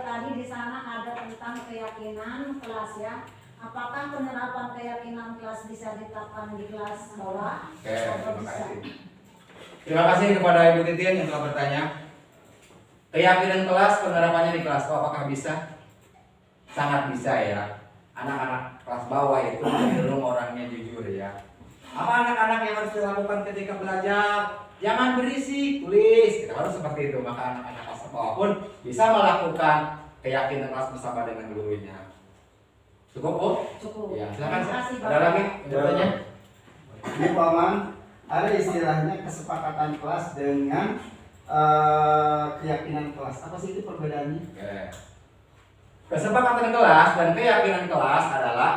Tadi di sana ada tentang keyakinan kelas ya. Apakah penerapan keyakinan kelas bisa diterapkan di kelas bawah? Oke, terima kasih. Terima kasih kepada Ibu Titin yang telah bertanya. Keyakinan kelas penerapannya di kelas bawah apakah bisa? Sangat bisa ya. Anak-anak kelas bawah itu cenderung orangnya jujur ya. Apa anak-anak yang harus dilakukan ketika belajar? Jangan berisik, tulis. Kita harus seperti itu. Maka anak-anak kelas bawah pun bisa melakukan keyakinan kelas bersama dengan gurunya. Cukup, Bu? Cukup. Ya, silakan. Terima kasih, Ada lagi? Bertanya? Ini Paman, ada istilahnya kesepakatan kelas dengan keyakinan kelas. Apa sih itu perbedaannya? Oke. Kesepakatan kelas dan keyakinan kelas adalah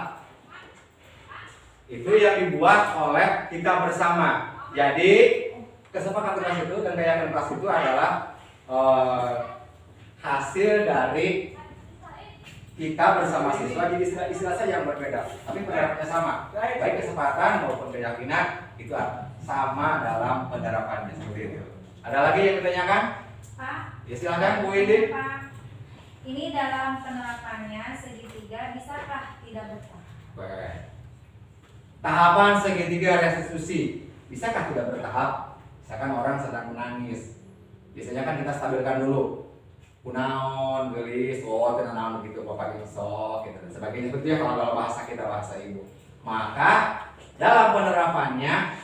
itu yang dibuat oleh kita bersama. Jadi kesepakatan kelas itu dan keyakinan kelas itu adalah hasil dari kita bersama siswa. Jadi istilah saya yang berbeda, tapi penerapannya sama. Baik kesepakatan maupun keyakinan itu sama dalam penerapannya seperti itu. Ada lagi yang ditanyakan? Pak, Ya silakan Bu Indi. Pak, ini dalam penerapannya segitiga bisakah tidak bertahap? Baik. Tahapan segitiga restitusi bisakah tidak bertahap? Misalkan orang sedang menangis, biasanya kan kita stabilkan dulu. Kunaon, gelis, tenan begitu, bapak insok, gitu dan sebagainya. Seperti itu kalau bahasa kita, bahasa ibu. Maka dalam penerapannya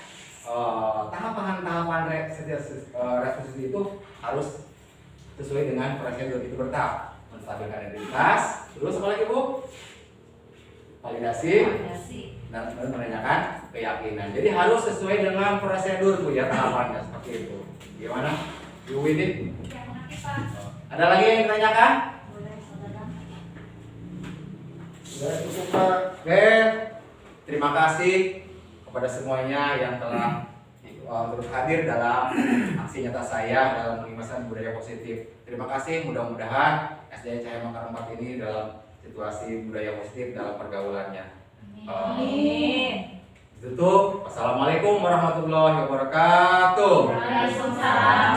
tahapan-tahapan restitusi itu harus sesuai dengan prosedur itu bertahap. Menstabilkan identitas, terus apa lagi Bu? Validasi dan menanyakan keyakinan. Jadi harus sesuai dengan prosedur Bu ya tahapannya seperti itu. Gimana? Bu Windy? Ya, mengerti Pak. Ada lagi yang ditanyakan? Boleh, saudara. Sudah cukup Pak. Oke. Terima kasih kepada semuanya yang telah turut hadir dalam aksi nyata saya dalam mengimbaskan budaya positif. Terima kasih. Mudah-mudahan SDN Cahaya Mekar 4 ini dalam situasi budaya positif dalam pergaulannya. Amin. Tutup. Wassalamualaikum warahmatullahi wabarakatuh. Waalaikumsalam.